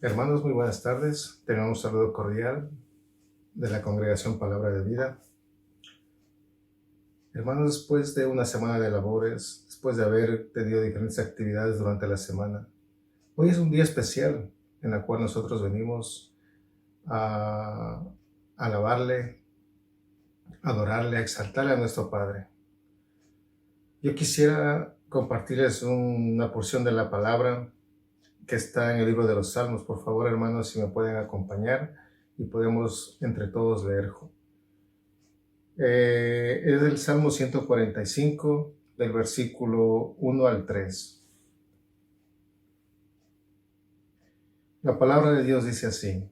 Hermanos, muy buenas tardes. Tengan un saludo cordial de la Congregación Palabra de Vida. Hermanos, después de una semana de labores, después de haber tenido diferentes actividades durante la semana, hoy es un día especial en el cual nosotros venimos a alabarle, adorarle, a exaltarle a nuestro Padre. Yo quisiera compartirles una porción de la palabra que está en el libro de los Salmos. Por favor, hermanos, si me pueden acompañar y podemos entre todos leer. Es el Salmo 145, del versículo 1 al 3. La palabra de Dios dice así: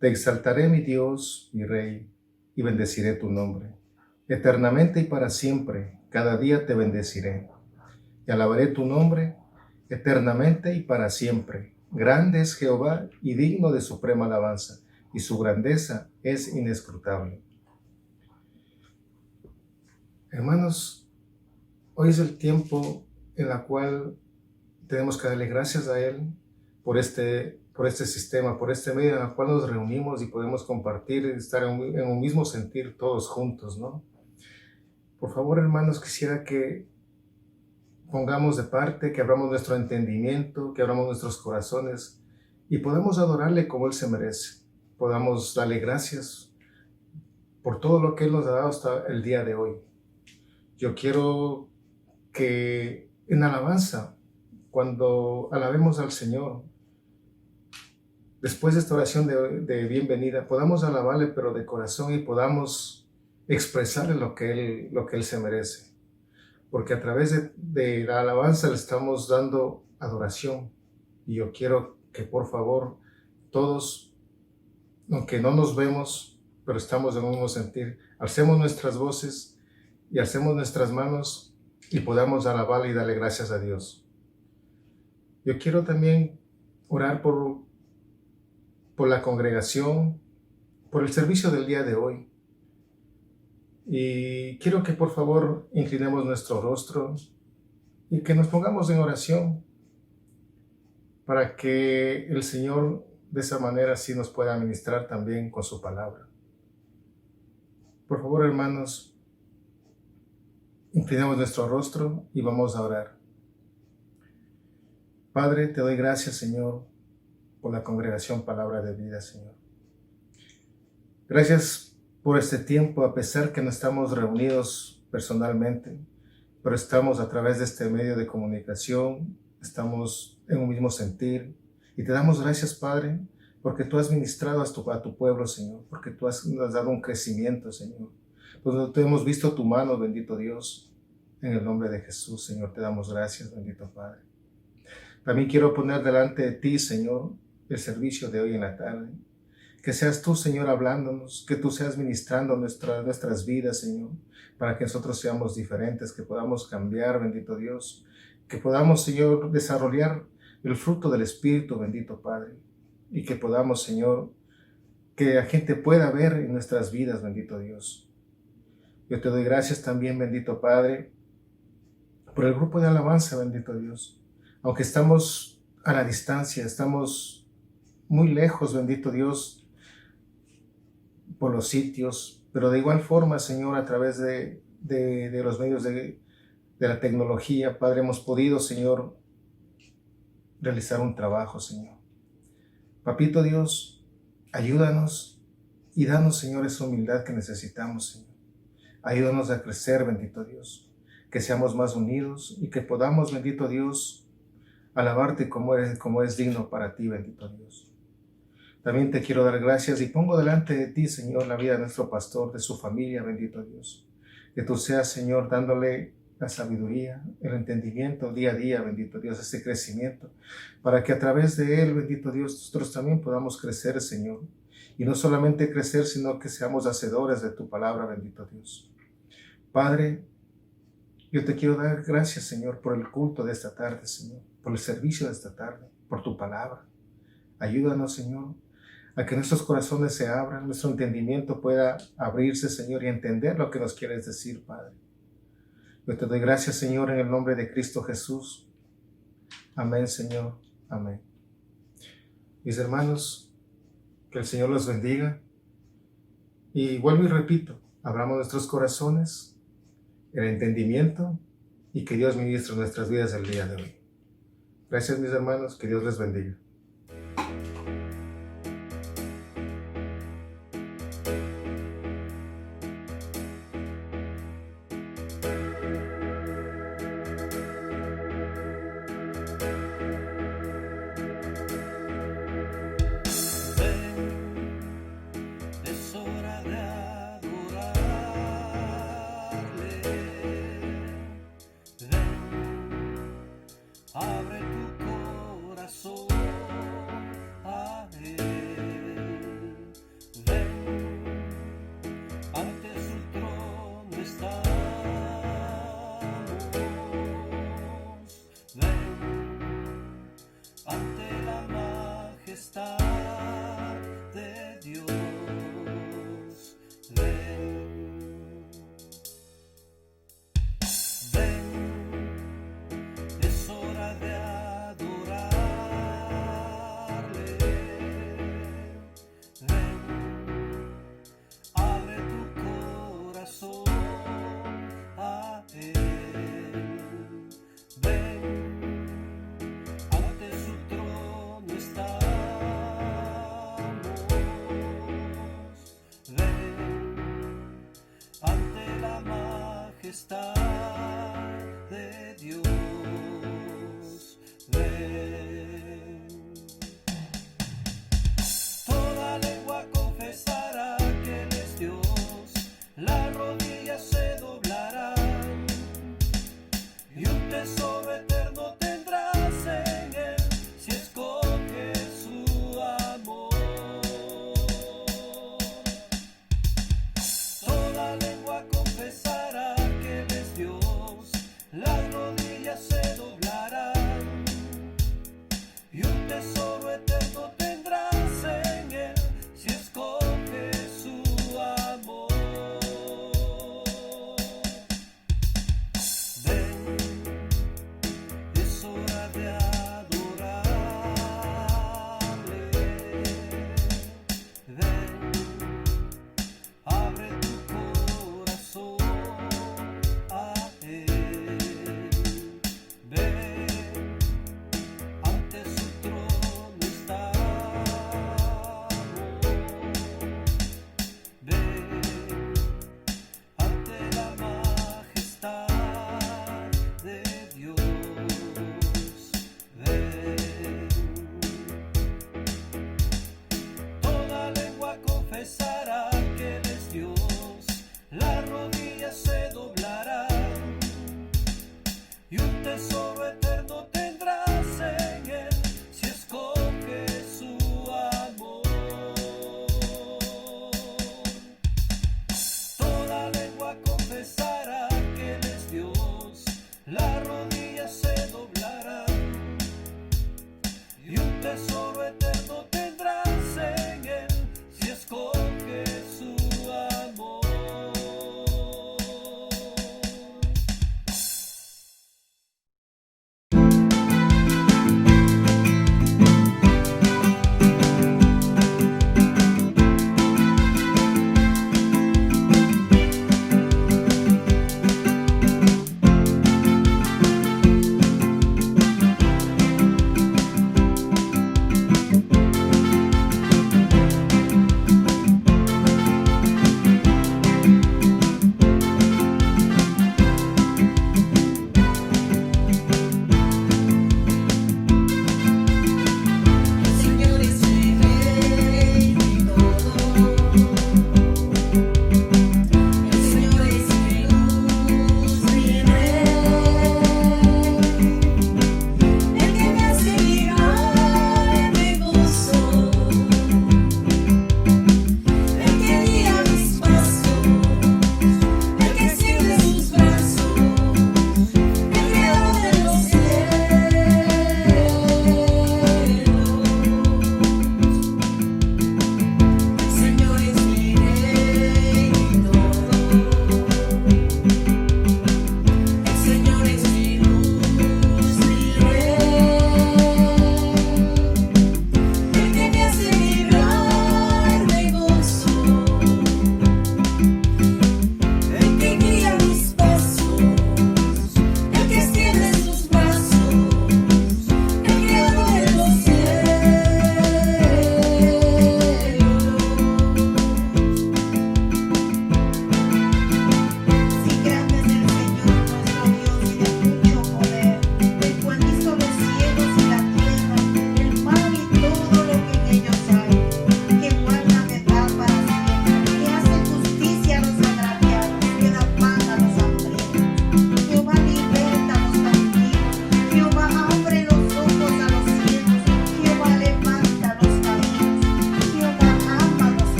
Te exaltaré, mi Dios, mi Rey, y bendeciré tu nombre. Eternamente y para siempre, cada día te bendeciré. Y alabaré tu nombre eternamente y para siempre. Grande es Jehová y digno de suprema alabanza, y su grandeza es inescrutable. Hermanos, hoy es el tiempo en el cual tenemos que darle gracias a Él por este sistema, por este medio en el cual nos reunimos y podemos compartir, estar en un mismo sentir todos juntos, ¿no? Por favor, hermanos, quisiera que pongamos de parte, que abramos nuestro entendimiento, que abramos nuestros corazones y podamos adorarle como Él se merece. Podamos darle gracias por todo lo que Él nos ha dado hasta el día de hoy. Yo quiero que en alabanza, cuando alabemos al Señor, después de esta oración de bienvenida, podamos alabarle pero de corazón y podamos expresarle lo que Él se merece. Porque a través de la alabanza le estamos dando adoración. Y yo quiero que por favor todos, aunque no nos vemos, pero estamos en un mismo sentir, alcemos nuestras voces y alcemos nuestras manos y podamos alabarle y darle gracias a Dios. Yo quiero también orar por la congregación, por el servicio del día de hoy. Y quiero que por favor inclinemos nuestro rostro y que nos pongamos en oración para que el Señor de esa manera sí nos pueda ministrar también con su palabra. Por favor, hermanos, inclinemos nuestro rostro y vamos a orar. Padre, te doy gracias, Señor, por la congregación Palabra de Vida, Señor. Gracias por este tiempo, a pesar que no estamos reunidos personalmente, pero estamos a través de este medio de comunicación, estamos en un mismo sentir. Y te damos gracias, Padre, porque tú has ministrado a tu pueblo, Señor, porque tú nos has dado un crecimiento, Señor. Pues te hemos visto tu mano, bendito Dios. En el nombre de Jesús, Señor, te damos gracias, bendito Padre. También quiero poner delante de ti, Señor, el servicio de hoy en la tarde. Que seas tú, Señor, hablándonos, que tú seas ministrando nuestras vidas, Señor, para que nosotros seamos diferentes, que podamos cambiar, bendito Dios, que podamos, Señor, desarrollar el fruto del Espíritu, bendito Padre, y que podamos, Señor, que la gente pueda ver en nuestras vidas, bendito Dios. Yo te doy gracias también, bendito Padre, por el grupo de alabanza, bendito Dios. Aunque estamos a la distancia, estamos muy lejos, bendito Dios, por los sitios, pero de igual forma, Señor, a través de los medios de la tecnología, Padre, hemos podido, Señor, realizar un trabajo, Señor. Papito Dios, ayúdanos y danos, Señor, esa humildad que necesitamos, Señor. Ayúdanos a crecer, bendito Dios, que seamos más unidos y que podamos, bendito Dios, alabarte como es digno para ti, bendito Dios. También te quiero dar gracias y pongo delante de ti, Señor, la vida de nuestro pastor, de su familia, bendito Dios. Que tú seas, Señor, dándole la sabiduría, el entendimiento día a día, bendito Dios, ese crecimiento, para que a través de él, bendito Dios, nosotros también podamos crecer, Señor. Y no solamente crecer, sino que seamos hacedores de tu palabra, bendito Dios. Padre, yo te quiero dar gracias, Señor, por el culto de esta tarde, Señor, por el servicio de esta tarde, por tu palabra. Ayúdanos, Señor, a que nuestros corazones se abran, nuestro entendimiento pueda abrirse, Señor, y entender lo que nos quieres decir, Padre. Yo te doy gracias, Señor, en el nombre de Cristo Jesús. Amén, Señor. Amén. Mis hermanos, que el Señor los bendiga. Y vuelvo y repito, abramos nuestros corazones, el entendimiento, y que Dios ministre nuestras vidas el día de hoy. Gracias, mis hermanos, que Dios les bendiga. Abre tu corazón a Él. Ven, ante su trono estamos. Ven, ante la majestad de Dios. Ven. Es hora de adorarle. Ven, abre tu corazón a Él. Ven, ante su trono estamos. Ven, ante la majestad de Dios. Ven. Toda lengua confesará que Él es Dios, las rodillas se doblarán y un tesoro eterno tendrás en Él si escoges su amor. Toda lengua confesará que Él es Dios, las rodillas se doblarán y un tesoro eterno tendrás en Él si escoges su amor. Ven,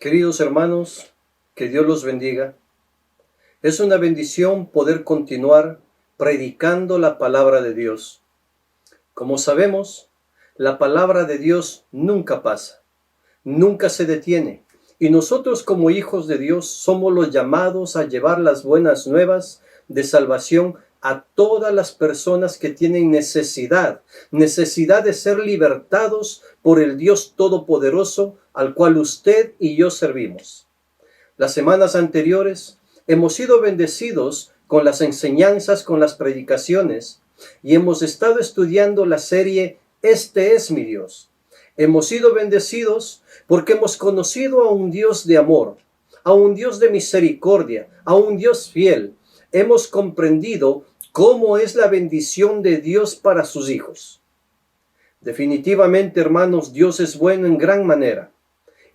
Queridos hermanos, que Dios los bendiga. Es una bendición poder continuar predicando la palabra de Dios. Como sabemos, la palabra de Dios nunca pasa, nunca se detiene. Y nosotros como hijos de Dios somos los llamados a llevar las buenas nuevas de salvación a todas las personas que tienen necesidad de ser libertados por el Dios Todopoderoso al cual usted y yo servimos. Las semanas anteriores hemos sido bendecidos con las enseñanzas, con las predicaciones, y hemos estado estudiando la serie Este es mi Dios. Hemos sido bendecidos porque hemos conocido a un Dios de amor, a un Dios de misericordia, a un Dios fiel. Hemos comprendido cómo es la bendición de Dios para sus hijos. Definitivamente, hermanos, Dios es bueno en gran manera.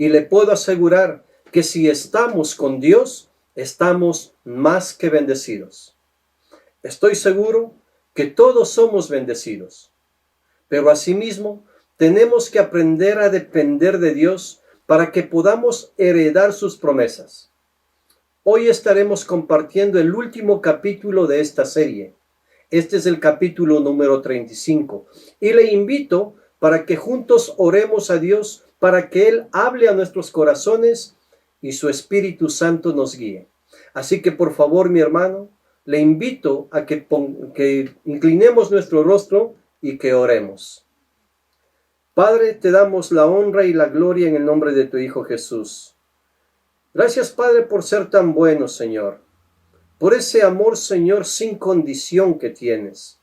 Y le puedo asegurar que si estamos con Dios, estamos más que bendecidos. Estoy seguro que todos somos bendecidos. Pero asimismo, tenemos que aprender a depender de Dios para que podamos heredar sus promesas. Hoy estaremos compartiendo el último capítulo de esta serie. Este es el capítulo número 35. Y le invito para que juntos oremos a Dios para que Él hable a nuestros corazones y su Espíritu Santo nos guíe. Así que por favor, mi hermano, le invito a que inclinemos nuestro rostro y que oremos. Padre, te damos la honra y la gloria en el nombre de tu Hijo Jesús. Gracias, Padre, por ser tan bueno, Señor. Por ese amor, Señor, sin condición que tienes.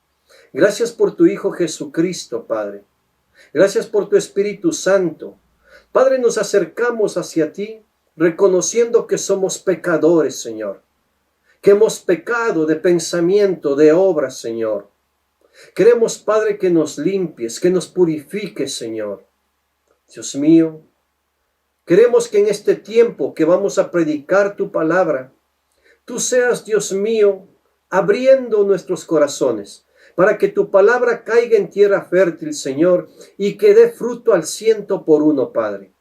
Gracias por tu Hijo Jesucristo, Padre. Gracias por tu Espíritu Santo. Padre, nos acercamos hacia ti, reconociendo que somos pecadores, Señor. Que hemos pecado de pensamiento, de obra, Señor. Queremos, Padre, que nos limpies, que nos purifiques, Señor. Dios mío, queremos que en este tiempo que vamos a predicar tu palabra, tú seas, Dios mío, abriendo nuestros corazones, para que tu palabra caiga en tierra fértil, Señor, y que dé fruto al 100%, Padre.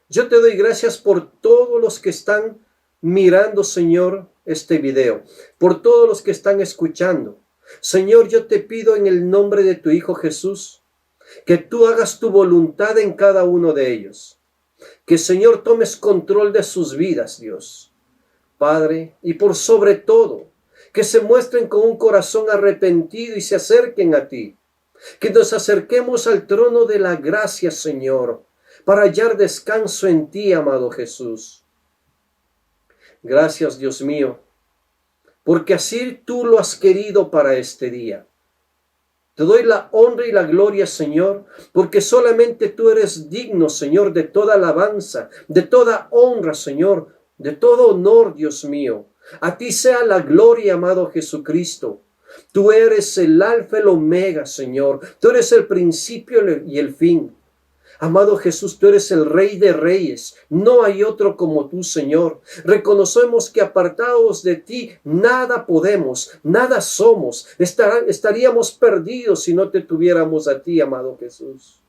Yo te doy gracias por todos los que están mirando, Señor, este video, por todos los que están escuchando. Señor, yo te pido en el nombre de tu Hijo Jesús, que tú hagas tu voluntad en cada uno de ellos. Que, Señor, tomes control de sus vidas, Dios. Padre, y por sobre todo, que se muestren con un corazón arrepentido y se acerquen a ti. Que nos acerquemos al trono de la gracia, Señor, para hallar descanso en ti, amado Jesús. Gracias, Dios mío, porque así tú lo has querido para este día. Te doy la honra y la gloria, Señor, porque solamente tú eres digno, Señor, de toda alabanza, de toda honra, Señor, de todo honor, Dios mío. A ti sea la gloria, amado Jesucristo. Tú eres el alfa y el omega, Señor. Tú eres el principio y el fin. Amado Jesús, tú eres el Rey de Reyes. No hay otro como tú, Señor. Reconocemos que apartados de ti, nada podemos, nada somos. Estaríamos perdidos si no te tuviéramos a ti, amado Jesús.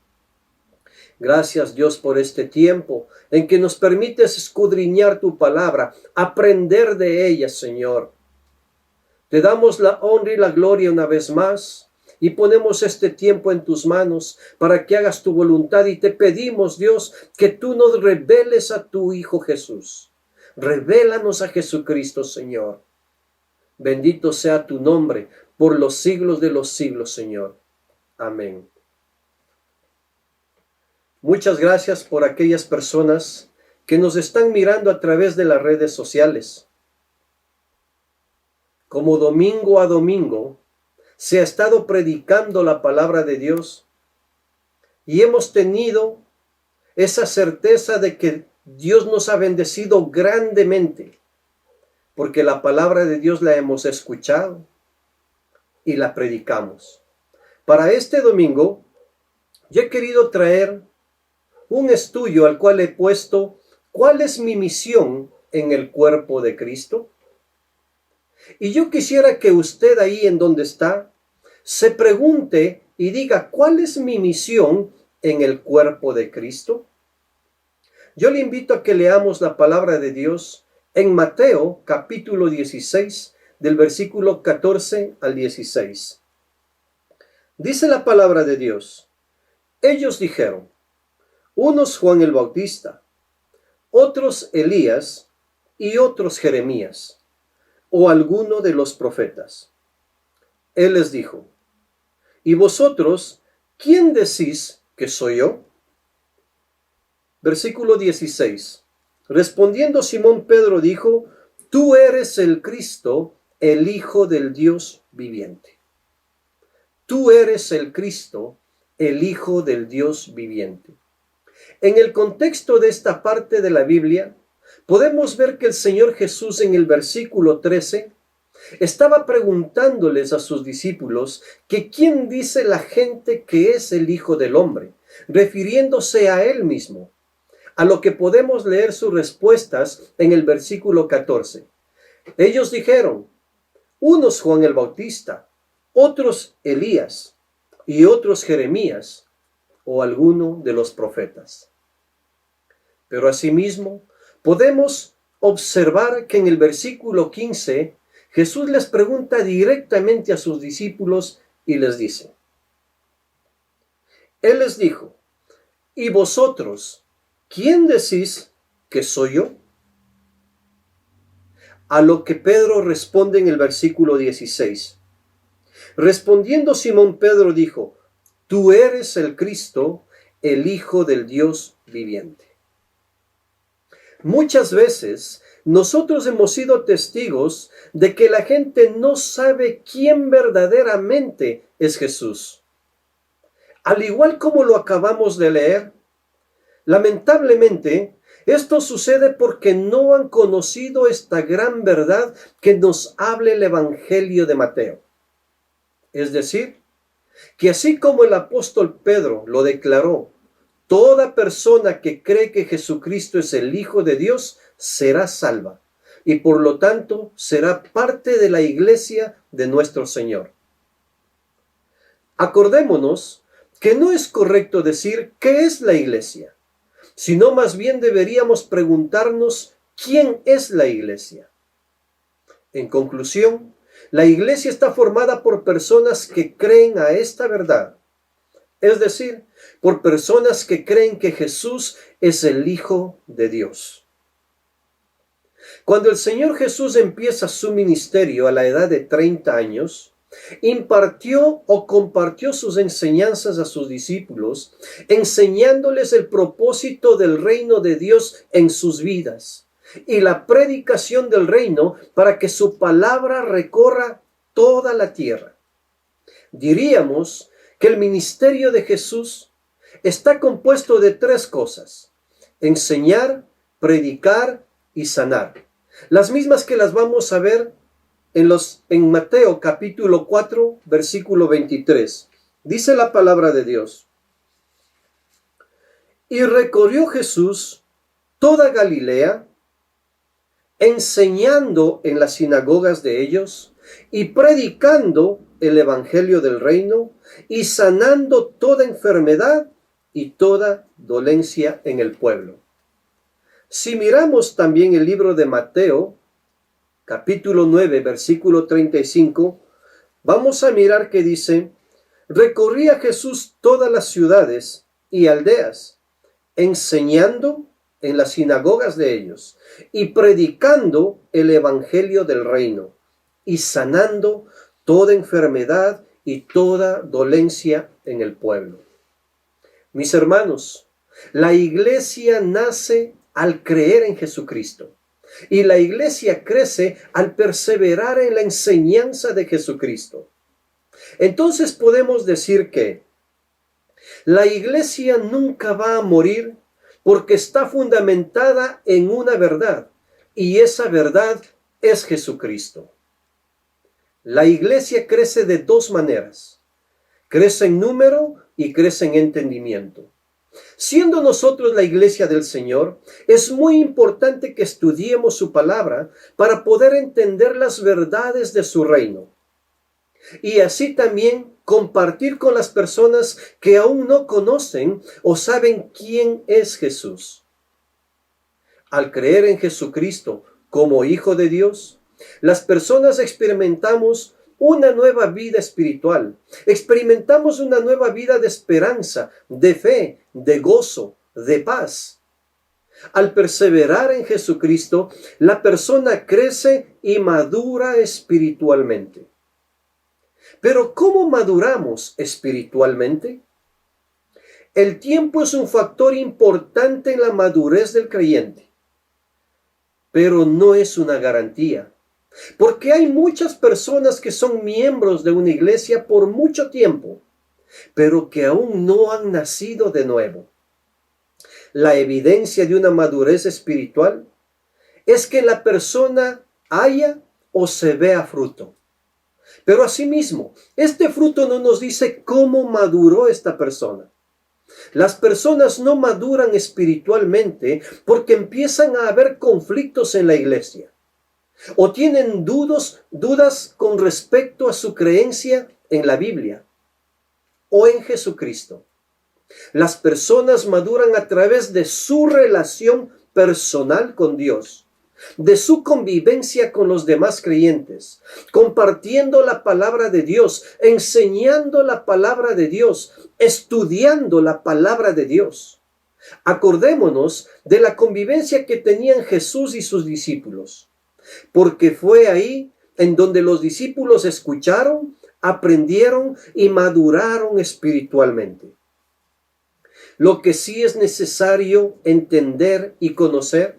Gracias, Dios, por este tiempo en que nos permites escudriñar tu palabra, aprender de ella, Señor. Te damos la honra y la gloria una vez más y ponemos este tiempo en tus manos para que hagas tu voluntad y te pedimos, Dios, que tú nos reveles a tu Hijo Jesús. Revélanos a Jesucristo, Señor. Bendito sea tu nombre por los siglos de los siglos, Señor. Amén. Muchas gracias por aquellas personas que nos están mirando a través de las redes sociales. Como domingo a domingo se ha estado predicando la palabra de Dios y hemos tenido esa certeza de que Dios nos ha bendecido grandemente porque la palabra de Dios la hemos escuchado y la predicamos. Para este domingo yo he querido traer un estudio al cual he puesto ¿cuál es mi misión en el cuerpo de Cristo? Y yo quisiera que usted ahí en donde está se pregunte y diga ¿cuál es mi misión en el cuerpo de Cristo? Yo le invito a que leamos la palabra de Dios en Mateo capítulo 16, del versículo 14 al 16. Dice la palabra de Dios: ellos dijeron, unos Juan el Bautista, otros Elías y otros Jeremías, o alguno de los profetas. Él les dijo, ¿y vosotros quién decís que soy yo? Versículo 16. Respondiendo Simón Pedro dijo, tú eres el Cristo, el Hijo del Dios viviente. Tú eres el Cristo, el Hijo del Dios viviente. En el contexto de esta parte de la Biblia, podemos ver que el Señor Jesús en el versículo 13 estaba preguntándoles a sus discípulos que quién dice la gente que es el Hijo del Hombre, refiriéndose a Él mismo. A lo que podemos leer sus respuestas en el versículo 14. Ellos dijeron, unos Juan el Bautista, otros Elías y otros Jeremías o alguno de los profetas. Pero asimismo podemos observar que en el versículo 15 Jesús les pregunta directamente a sus discípulos y les dice, Él les dijo, ¿y vosotros quién decís que soy yo? A lo que Pedro responde en el versículo 16. Respondiendo Simón Pedro dijo, tú eres el Cristo, el Hijo del Dios viviente. Muchas veces nosotros hemos sido testigos de que la gente no sabe quién verdaderamente es Jesús. Al igual como lo acabamos de leer, lamentablemente, esto sucede porque no han conocido esta gran verdad que nos habla el Evangelio de Mateo. Es decir, que así como el apóstol Pedro lo declaró, toda persona que cree que Jesucristo es el Hijo de Dios será salva y por lo tanto será parte de la iglesia de nuestro Señor. Acordémonos que no es correcto decir ¿qué es la iglesia?, sino más bien deberíamos preguntarnos ¿quién es la iglesia? En conclusión, la iglesia está formada por personas que creen a esta verdad, es decir, por personas que creen que Jesús es el Hijo de Dios. Cuando el Señor Jesús empieza su ministerio a la edad de 30 años, impartió o compartió sus enseñanzas a sus discípulos, enseñándoles el propósito del reino de Dios en sus vidas y la predicación del reino para que su palabra recorra toda la tierra. Diríamos que el ministerio de Jesús está compuesto de tres cosas: enseñar, predicar y sanar. Las mismas que las vamos a ver en Mateo capítulo 4, versículo 23. Dice la palabra de Dios: y recorrió Jesús toda Galilea, enseñando en las sinagogas de ellos y predicando el evangelio del reino y sanando toda enfermedad y toda dolencia en el pueblo. Si miramos también el libro de Mateo, capítulo 9, versículo 35, vamos a mirar que dice, recorría Jesús todas las ciudades y aldeas, enseñando en las sinagogas de ellos y predicando el evangelio del reino y sanando toda enfermedad y toda dolencia en el pueblo. Mis hermanos, la iglesia nace al creer en Jesucristo. Y la iglesia crece al perseverar en la enseñanza de Jesucristo. Entonces podemos decir que la iglesia nunca va a morir porque está fundamentada en una verdad, y esa verdad es Jesucristo. La iglesia crece de dos maneras: crece en número y crece en entendimiento. Siendo nosotros la iglesia del Señor, es muy importante que estudiemos su palabra para poder entender las verdades de su reino. Y así también compartir con las personas que aún no conocen o saben quién es Jesús. al creer en Jesucristo como Hijo de Dios, las personas experimentamos una nueva vida espiritual. Experimentamos una nueva vida de esperanza, de fe, de gozo, de paz. Al perseverar en Jesucristo, la persona crece y madura espiritualmente. Pero ¿cómo maduramos espiritualmente? El tiempo es un factor importante en la madurez del creyente, pero no es una garantía. Porque hay muchas personas que son miembros de una iglesia por mucho tiempo, pero que aún no han nacido de nuevo. La evidencia de una madurez espiritual es que la persona haya o se vea fruto. Pero asimismo, este fruto no nos dice cómo maduró esta persona. Las personas no maduran espiritualmente porque empiezan a haber conflictos en la iglesia. O tienen dudas con respecto a su creencia en la Biblia o en Jesucristo. Las personas maduran a través de su relación personal con Dios, de su convivencia con los demás creyentes, compartiendo la palabra de Dios, enseñando la palabra de Dios, estudiando la palabra de Dios. Acordémonos de la convivencia que tenían Jesús y sus discípulos, porque fue ahí en donde los discípulos escucharon, aprendieron y maduraron espiritualmente. Lo que sí es necesario entender y conocer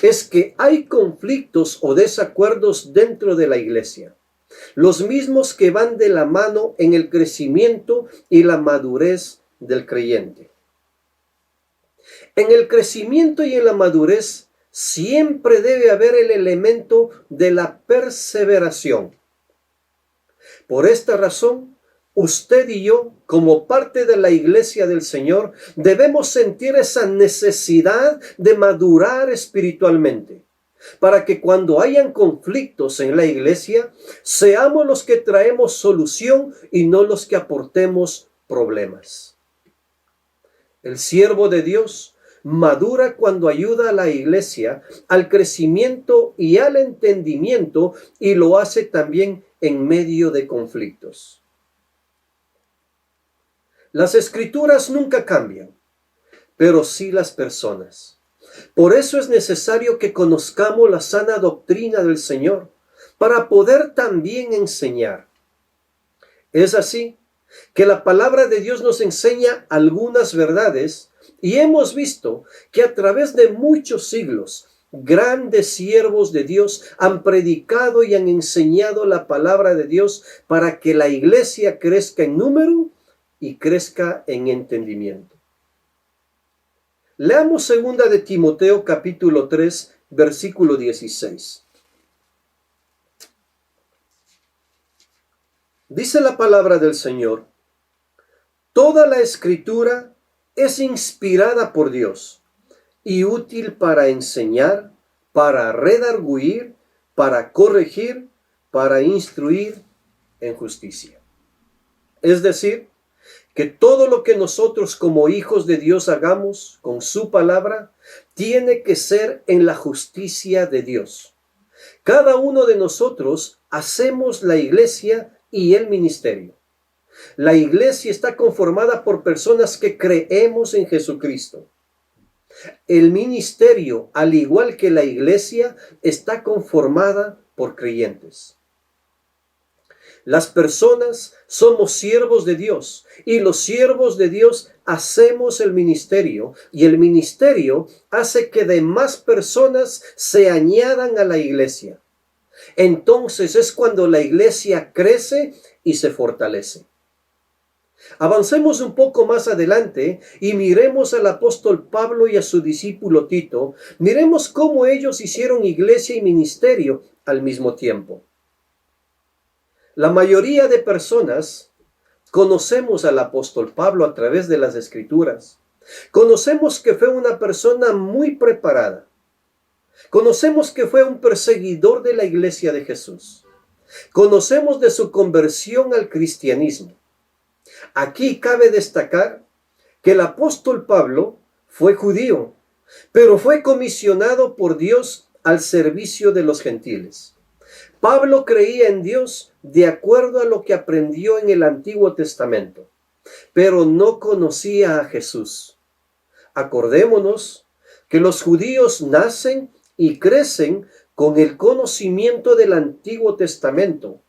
es que hay conflictos o desacuerdos dentro de la iglesia, los mismos que van de la mano en el crecimiento y la madurez del creyente. En el crecimiento y en la madurez siempre debe haber el elemento de la perseveración. Por esta razón, usted y yo, como parte de la iglesia del Señor, debemos sentir esa necesidad de madurar espiritualmente, para que cuando hayan conflictos en la iglesia, seamos los que traemos solución y no los que aportemos problemas. El siervo de Dios madura cuando ayuda a la iglesia al crecimiento y al entendimiento, y lo hace también en medio de conflictos. Las escrituras nunca cambian, pero sí las personas. Por eso es necesario que conozcamos la sana doctrina del Señor, para poder también enseñar. Es así que la palabra de Dios nos enseña algunas verdades, y hemos visto que a través de muchos siglos, grandes siervos de Dios han predicado y han enseñado la palabra de Dios para que la iglesia crezca en número y crezca en entendimiento. Leamos 2 de Timoteo capítulo 3, versículo 16. Dice la palabra del Señor: toda la escritura es inspirada por Dios y útil para enseñar, para redarguir, para corregir, para instruir en justicia. Es decir, que todo lo que nosotros como hijos de Dios hagamos con su palabra tiene que ser en la justicia de Dios. Cada uno de nosotros hacemos la iglesia y el ministerio. La iglesia está conformada por personas que creemos en Jesucristo. El ministerio, al igual que la iglesia, está conformada por creyentes. Las personas somos siervos de Dios, y los siervos de Dios hacemos el ministerio, y el ministerio hace que demás personas se añadan a la iglesia. Entonces es cuando la iglesia crece y se fortalece. Avancemos un poco más adelante y miremos al apóstol Pablo y a su discípulo Tito. Miremos cómo ellos hicieron iglesia y ministerio al mismo tiempo. La mayoría de personas conocemos al apóstol Pablo a través de las Escrituras. Conocemos que fue una persona muy preparada. Conocemos que fue un perseguidor de la iglesia de Jesús. Conocemos de su conversión al cristianismo. Aquí cabe destacar que el apóstol Pablo fue judío, pero fue comisionado por Dios al servicio de los gentiles. Pablo creía en Dios de acuerdo a lo que aprendió en el Antiguo Testamento, pero no conocía a Jesús. Acordémonos que los judíos nacen y crecen con el conocimiento del Antiguo Testamento.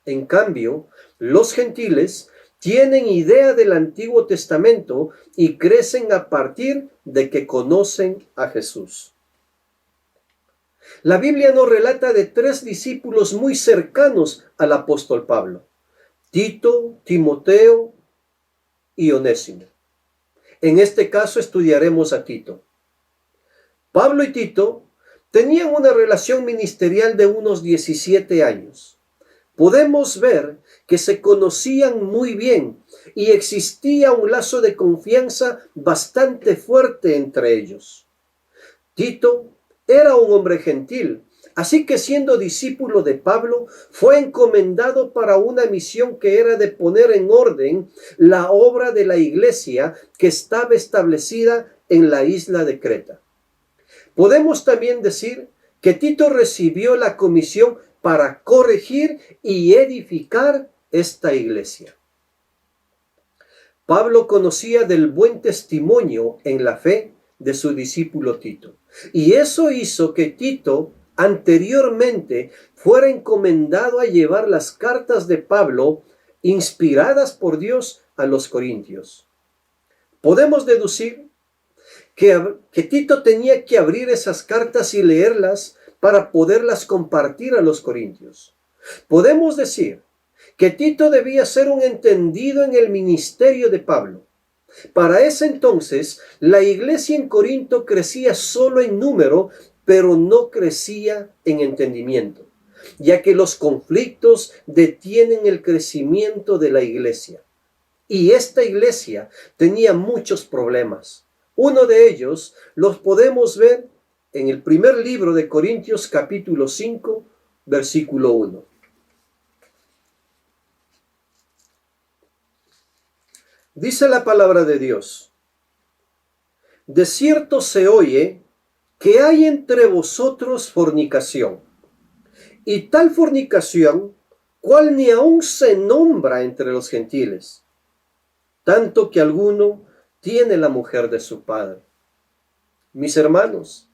En cambio, los gentiles tienen idea del Antiguo Testamento y crecen a partir de que conocen a Jesús. La Biblia nos relata de 3 discípulos muy cercanos al apóstol Pablo: Tito, Timoteo y Onésimo. En este caso estudiaremos a Tito. Pablo y Tito tenían una relación ministerial de unos 17 años. Podemos ver que se conocían muy bien y existía un lazo de confianza bastante fuerte entre ellos. Tito era un hombre gentil, así que siendo discípulo de Pablo, fue encomendado para una misión que era de poner en orden la obra de la iglesia que estaba establecida en la isla de Creta. Podemos también decir que Tito recibió la comisión para corregir y edificar esta iglesia. Pablo conocía del buen testimonio en la fe de su discípulo Tito, y eso hizo que Tito anteriormente fuera encomendado a llevar las cartas de Pablo inspiradas por Dios a los corintios. Podemos deducir que Tito tenía que abrir esas cartas y leerlas para poderlas compartir a los corintios. Podemos decir que Tito debía ser un entendido en el ministerio de Pablo. Para ese entonces, la iglesia en Corinto crecía solo en número, pero no crecía en entendimiento, ya que los conflictos detienen el crecimiento de la iglesia. Y esta iglesia tenía muchos problemas. Uno de ellos los podemos ver en el primer libro de Corintios, capítulo 5, versículo 1. Dice la palabra de Dios: de cierto se oye que hay entre vosotros fornicación, y tal fornicación, cual ni aun se nombra entre los gentiles, tanto que alguno tiene la mujer de su padre. Mis hermanos,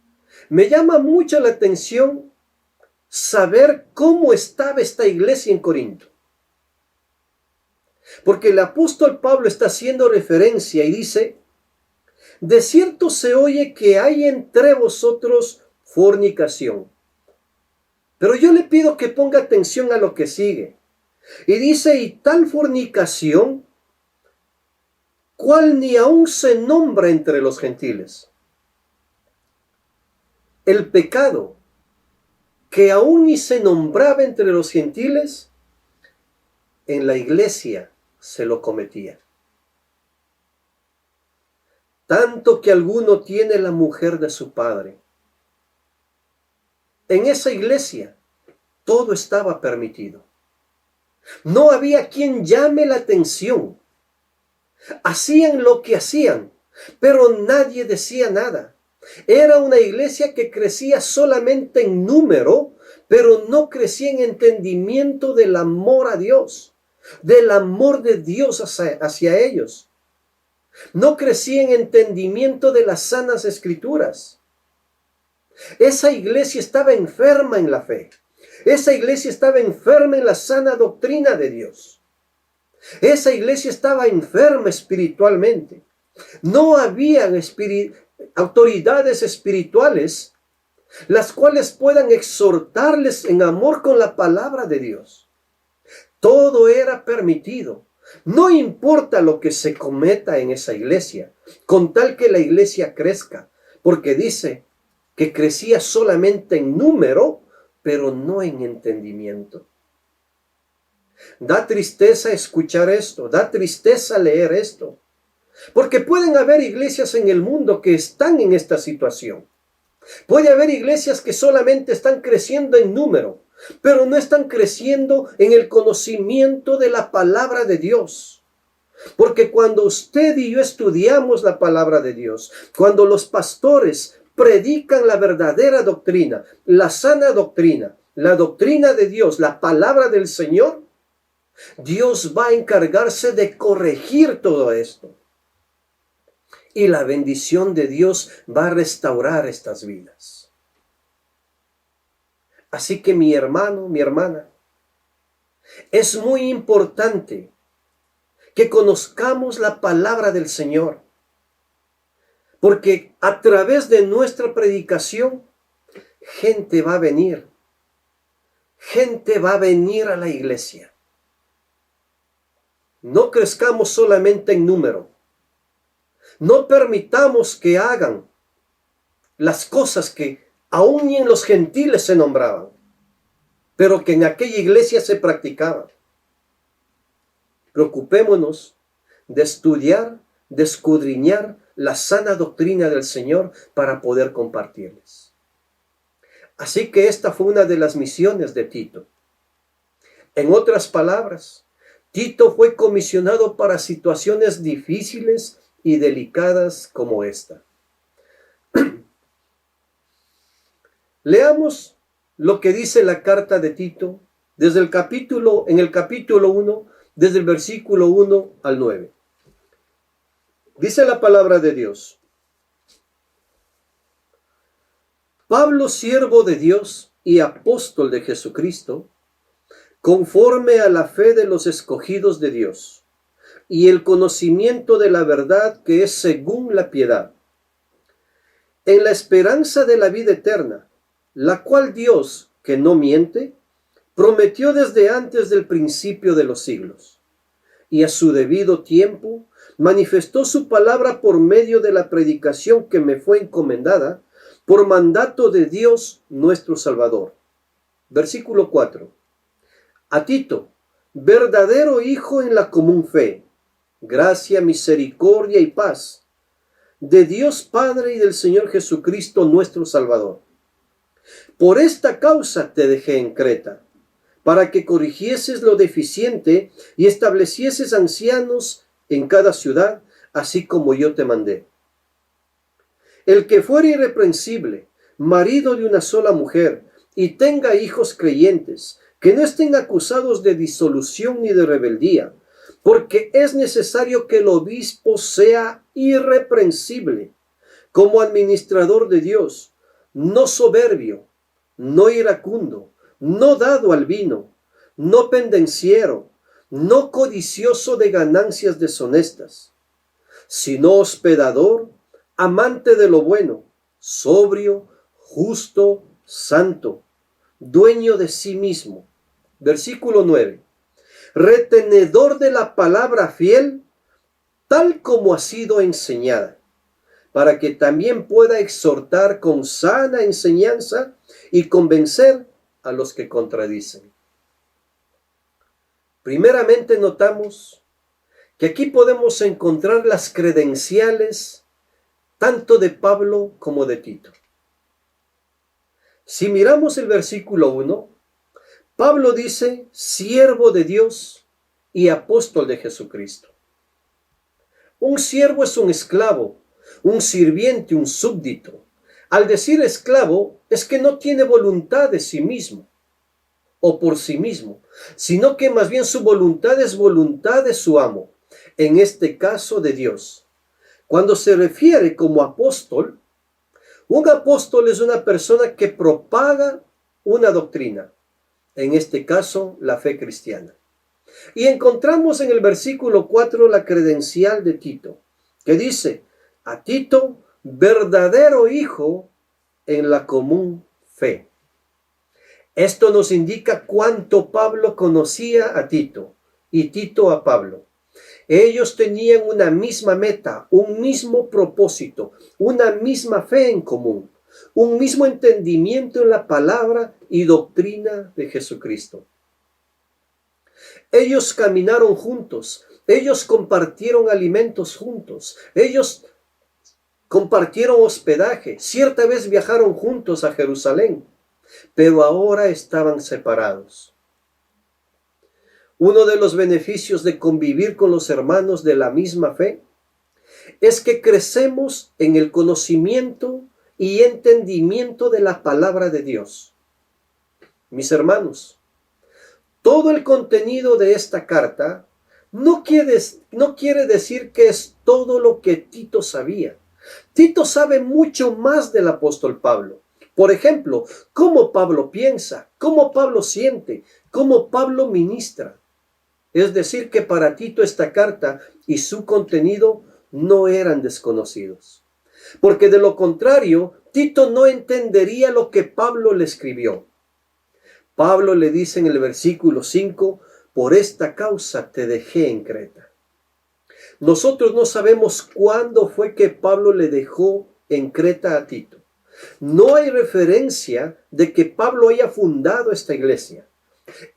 me llama mucho la atención saber cómo estaba esta iglesia en Corinto. Porque el apóstol Pablo está haciendo referencia y dice: de cierto se oye que hay entre vosotros fornicación. Pero yo le pido que ponga atención a lo que sigue. Y dice: y tal fornicación, cual ni aun se nombra entre los gentiles. El pecado que aún ni se nombraba entre los gentiles, en la iglesia se lo cometía. Tanto que alguno tiene la mujer de su padre. En esa iglesia todo estaba permitido. No había quien llame la atención. Hacían lo que hacían, pero nadie decía nada. Era una iglesia que crecía solamente en número, pero no crecía en entendimiento del amor a Dios, del amor de Dios hacia ellos. No crecía en entendimiento de las sanas escrituras. Esa iglesia estaba enferma en la fe. Esa iglesia estaba enferma en la sana doctrina de Dios. Esa iglesia estaba enferma espiritualmente. No había autoridades espirituales las cuales puedan exhortarles en amor con la palabra de Dios. Todo era permitido. No importa lo que se cometa en esa iglesia, con tal que la iglesia crezca, porque dice que crecía solamente en número, pero no en entendimiento. Da tristeza escuchar esto, da tristeza leer esto, porque pueden haber iglesias en el mundo que están en esta situación. Puede haber iglesias que solamente están creciendo en número, pero no están creciendo en el conocimiento de la palabra de Dios. Porque cuando usted y yo estudiamos la palabra de Dios, cuando los pastores predican la verdadera doctrina, la sana doctrina, la doctrina de Dios, la palabra del Señor, Dios va a encargarse de corregir todo esto. Y la bendición de Dios va a restaurar estas vidas. Así que mi hermano, mi hermana, es muy importante que conozcamos la palabra del Señor. Porque a través de nuestra predicación, gente va a venir. Gente va a venir a la iglesia. No crezcamos solamente en número. No permitamos que hagan las cosas que aún ni en los gentiles se nombraban, pero que en aquella iglesia se practicaban. Preocupémonos de estudiar, de escudriñar la sana doctrina del Señor para poder compartirles. Así que esta fue una de las misiones de Tito. En otras palabras, Tito fue comisionado para situaciones difíciles y delicadas como esta. Leamos lo que dice la carta de Tito en el capítulo 1, desde el versículo 1 al 9. Dice la palabra de Dios: Pablo, siervo de Dios y apóstol de Jesucristo, conforme a la fe de los escogidos de Dios y el conocimiento de la verdad que es según la piedad, en la esperanza de la vida eterna, la cual Dios, que no miente, prometió desde antes del principio de los siglos, y a su debido tiempo manifestó su palabra por medio de la predicación que me fue encomendada por mandato de Dios nuestro Salvador. Versículo 4. A Tito, verdadero hijo en la común fe, gracia, misericordia y paz, de Dios Padre y del Señor Jesucristo nuestro Salvador. Por esta causa te dejé en Creta, para que corrigieses lo deficiente y establecieses ancianos en cada ciudad, así como yo te mandé. El que fuere irreprensible, marido de una sola mujer, y tenga hijos creyentes, que no estén acusados de disolución ni de rebeldía, porque es necesario que el obispo sea irreprensible, como administrador de Dios, no soberbio, no iracundo, no dado al vino, no pendenciero, no codicioso de ganancias deshonestas, sino hospedador, amante de lo bueno, sobrio, justo, santo, dueño de sí mismo. Versículo 9. Retenedor de la palabra fiel, tal como ha sido enseñada, para que también pueda exhortar con sana enseñanza y convencer a los que contradicen. Primeramente notamos que aquí podemos encontrar las credenciales tanto de Pablo como de Tito. Si miramos el versículo 1, Pablo dice, siervo de Dios y apóstol de Jesucristo. Un siervo es un esclavo, un sirviente, un súbdito. Al decir esclavo, es que no tiene voluntad de sí mismo o por sí mismo, sino que más bien su voluntad es voluntad de su amo, en este caso de Dios. Cuando se refiere como apóstol, un apóstol es una persona que propaga una doctrina, en este caso la fe cristiana. Y encontramos en el versículo 4 la credencial de Tito, que dice, a Tito, verdadero hijo en la común fe. Esto nos indica cuánto Pablo conocía a Tito y Tito a Pablo. Ellos tenían una misma meta, un mismo propósito, una misma fe en común, un mismo entendimiento en la palabra y doctrina de Jesucristo. Ellos caminaron juntos, ellos compartieron alimentos juntos, ellos compartieron hospedaje, cierta vez viajaron juntos a Jerusalén, pero ahora estaban separados. Uno de los beneficios de convivir con los hermanos de la misma fe es que crecemos en el conocimiento y entendimiento de la palabra de Dios. Mis hermanos, todo el contenido de esta carta no quiere decir que es todo lo que Tito sabía. Tito sabe mucho más del apóstol Pablo. Por ejemplo, cómo Pablo piensa, cómo Pablo siente, cómo Pablo ministra. Es decir, que para Tito esta carta y su contenido no eran desconocidos. Porque de lo contrario, Tito no entendería lo que Pablo le escribió. Pablo le dice en el versículo 5, por esta causa te dejé en Creta. Nosotros no sabemos cuándo fue que Pablo le dejó en Creta a Tito. No hay referencia de que Pablo haya fundado esta iglesia.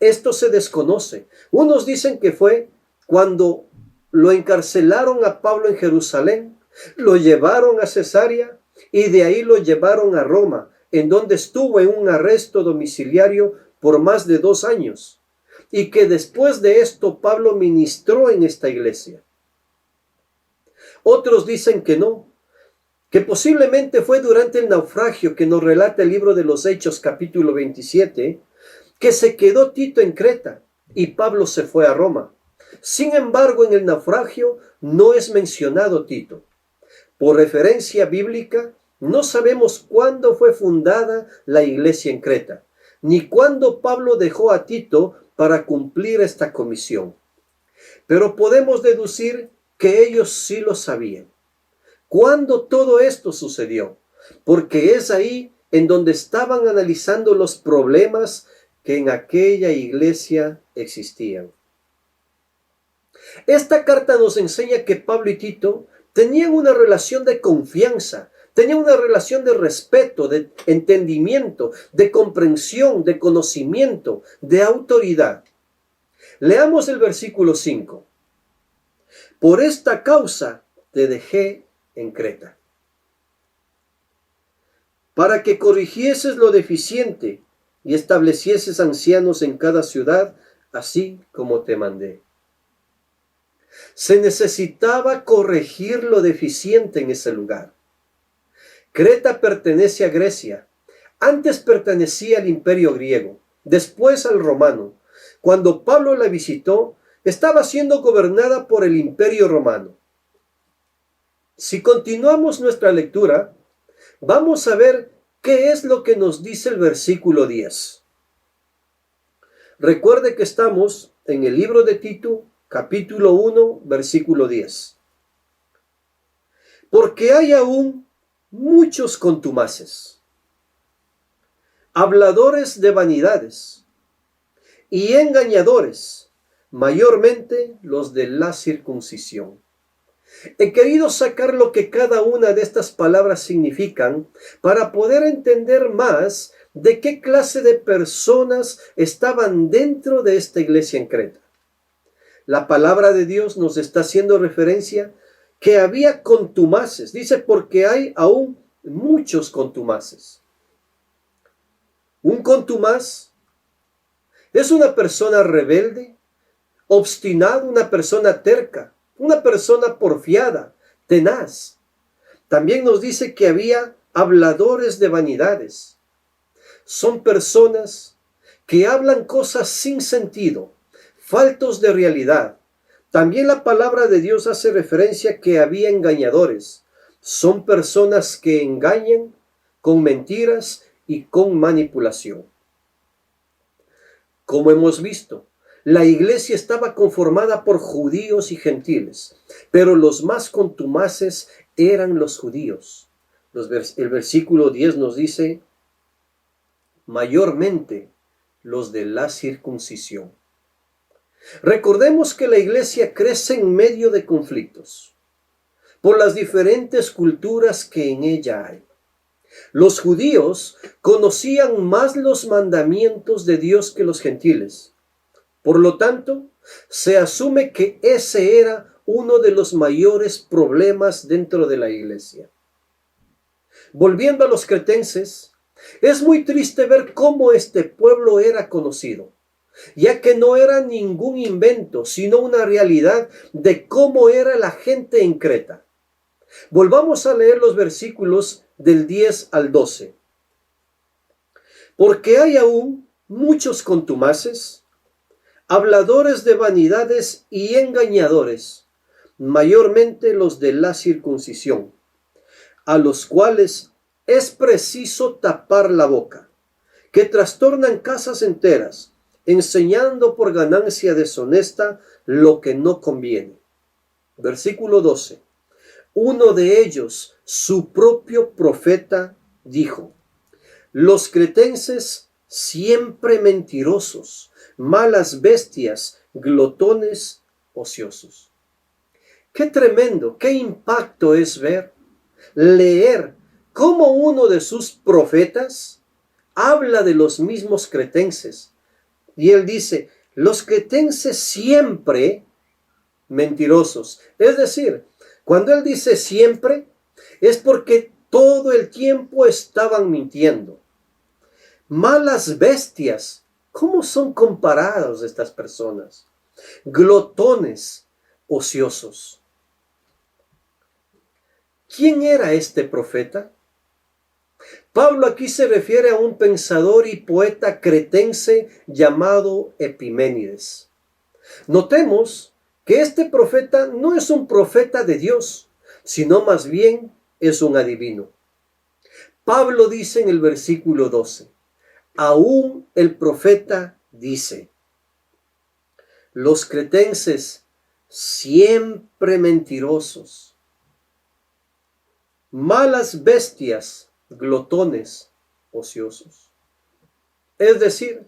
Esto se desconoce. Unos dicen que fue cuando lo encarcelaron a Pablo en Jerusalén, lo llevaron a Cesarea y de ahí lo llevaron a Roma, en donde estuvo en un arresto domiciliario por más de 2 años, y que después de esto Pablo ministró en esta iglesia. Otros dicen que no, que posiblemente fue durante el naufragio que nos relata el libro de los Hechos capítulo 27, que se quedó Tito en Creta y Pablo se fue a Roma. Sin embargo, en el naufragio no es mencionado Tito. Por referencia bíblica, no sabemos cuándo fue fundada la iglesia en Creta, ni cuándo Pablo dejó a Tito para cumplir esta comisión. Pero podemos deducir que ellos sí lo sabían. ¿Cuándo todo esto sucedió? Porque es ahí en donde estaban analizando los problemas que en aquella iglesia existían. Esta carta nos enseña que Pablo y Tito tenían una relación de confianza, tenían una relación de respeto, de entendimiento, de comprensión, de conocimiento, de autoridad. Leamos el versículo 5. Por esta causa te dejé en Creta, para que corrigieses lo deficiente y establecieses ancianos en cada ciudad, así como te mandé. Se necesitaba corregir lo deficiente en ese lugar. Creta pertenece a Grecia. Antes pertenecía al imperio griego, después al romano. Cuando Pablo la visitó, estaba siendo gobernada por el imperio romano. Si continuamos nuestra lectura, vamos a ver qué es lo que nos dice el versículo 10. Recuerde que estamos en el libro de Tito, capítulo 1, versículo 10. Porque hay aún muchos contumaces, habladores de vanidades y engañadores, mayormente los de la circuncisión. He querido sacar lo que cada una de estas palabras significan para poder entender más de qué clase de personas estaban dentro de esta iglesia en Creta. La palabra de Dios nos está haciendo referencia que había contumaces. Dice, porque hay aún muchos contumaces. Un contumaz es una persona rebelde, obstinada, una persona terca, una persona porfiada, tenaz. También nos dice que había habladores de vanidades. Son personas que hablan cosas sin sentido, faltos de realidad. También la palabra de Dios hace referencia a que había engañadores. Son personas que engañan con mentiras y con manipulación. Como hemos visto, la iglesia estaba conformada por judíos y gentiles, pero los más contumaces eran los judíos. El versículo 10 nos dice, mayormente los de la circuncisión. Recordemos que la iglesia crece en medio de conflictos por las diferentes culturas que en ella hay. Los judíos conocían más los mandamientos de Dios que los gentiles. Por lo tanto, se asume que ese era uno de los mayores problemas dentro de la iglesia. Volviendo a los cretenses, es muy triste ver cómo este pueblo era conocido. ya que no era ningún invento, sino una realidad de cómo era la gente en Creta. Volvamos a leer los versículos del 10 al 12. Porque hay aún muchos contumaces, habladores de vanidades y engañadores, mayormente los de la circuncisión, a los cuales es preciso tapar la boca, que trastornan casas enteras, enseñando por ganancia deshonesta lo que no conviene. Versículo 12. Uno de ellos, su propio profeta, dijo: los cretenses siempre mentirosos, malas bestias, glotones, ociosos. Qué tremendo, qué impacto es leer cómo uno de sus profetas habla de los mismos cretenses. Y él dice, los cretenses siempre mentirosos. Es decir, cuando él dice siempre, es porque todo el tiempo estaban mintiendo. Malas bestias. ¿Cómo son comparados estas personas? Glotones, ociosos. ¿Quién era este profeta? Pablo aquí se refiere a un pensador y poeta cretense llamado Epiménides. Notemos que este profeta no es un profeta de Dios, sino más bien es un adivino. Pablo dice en el versículo 12, aún el profeta dice, los cretenses siempre mentirosos, malas bestias, glotones, ociosos. Es decir,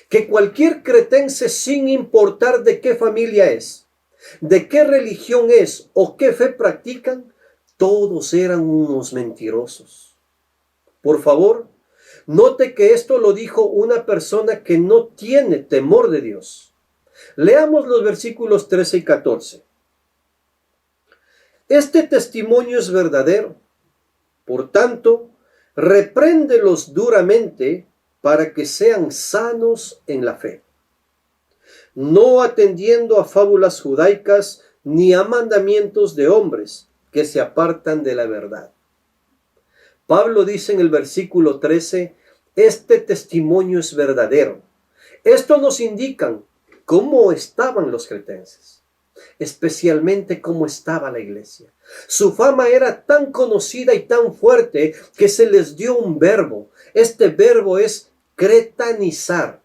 que cualquier cretense, sin importar de qué familia es, de qué religión es o qué fe practican, todos eran unos mentirosos. Por favor, note que esto lo dijo una persona que no tiene temor de Dios. Leamos los versículos 13 y 14. Este testimonio es verdadero. Por tanto, repréndelos duramente para que sean sanos en la fe, no atendiendo a fábulas judaicas ni a mandamientos de hombres que se apartan de la verdad. Pablo dice en el versículo 13, este testimonio es verdadero. Esto nos indica cómo estaban los cretenses, especialmente cómo estaba la iglesia. Su fama era tan conocida y tan fuerte que se les dio un verbo. Este verbo es cretanizar.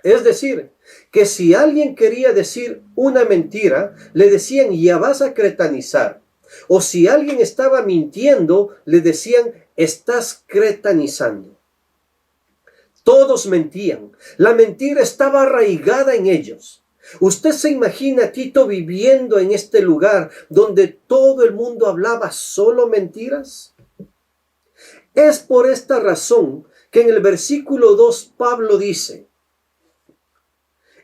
Es decir, que si alguien quería decir una mentira, le decían, ya vas a cretanizar. O si alguien estaba mintiendo, le decían, estás cretanizando. Todos mentían. La mentira estaba arraigada en ellos. ¿Usted se imagina a Tito viviendo en este lugar donde todo el mundo hablaba solo mentiras? Es por esta razón que en el versículo 2 Pablo dice,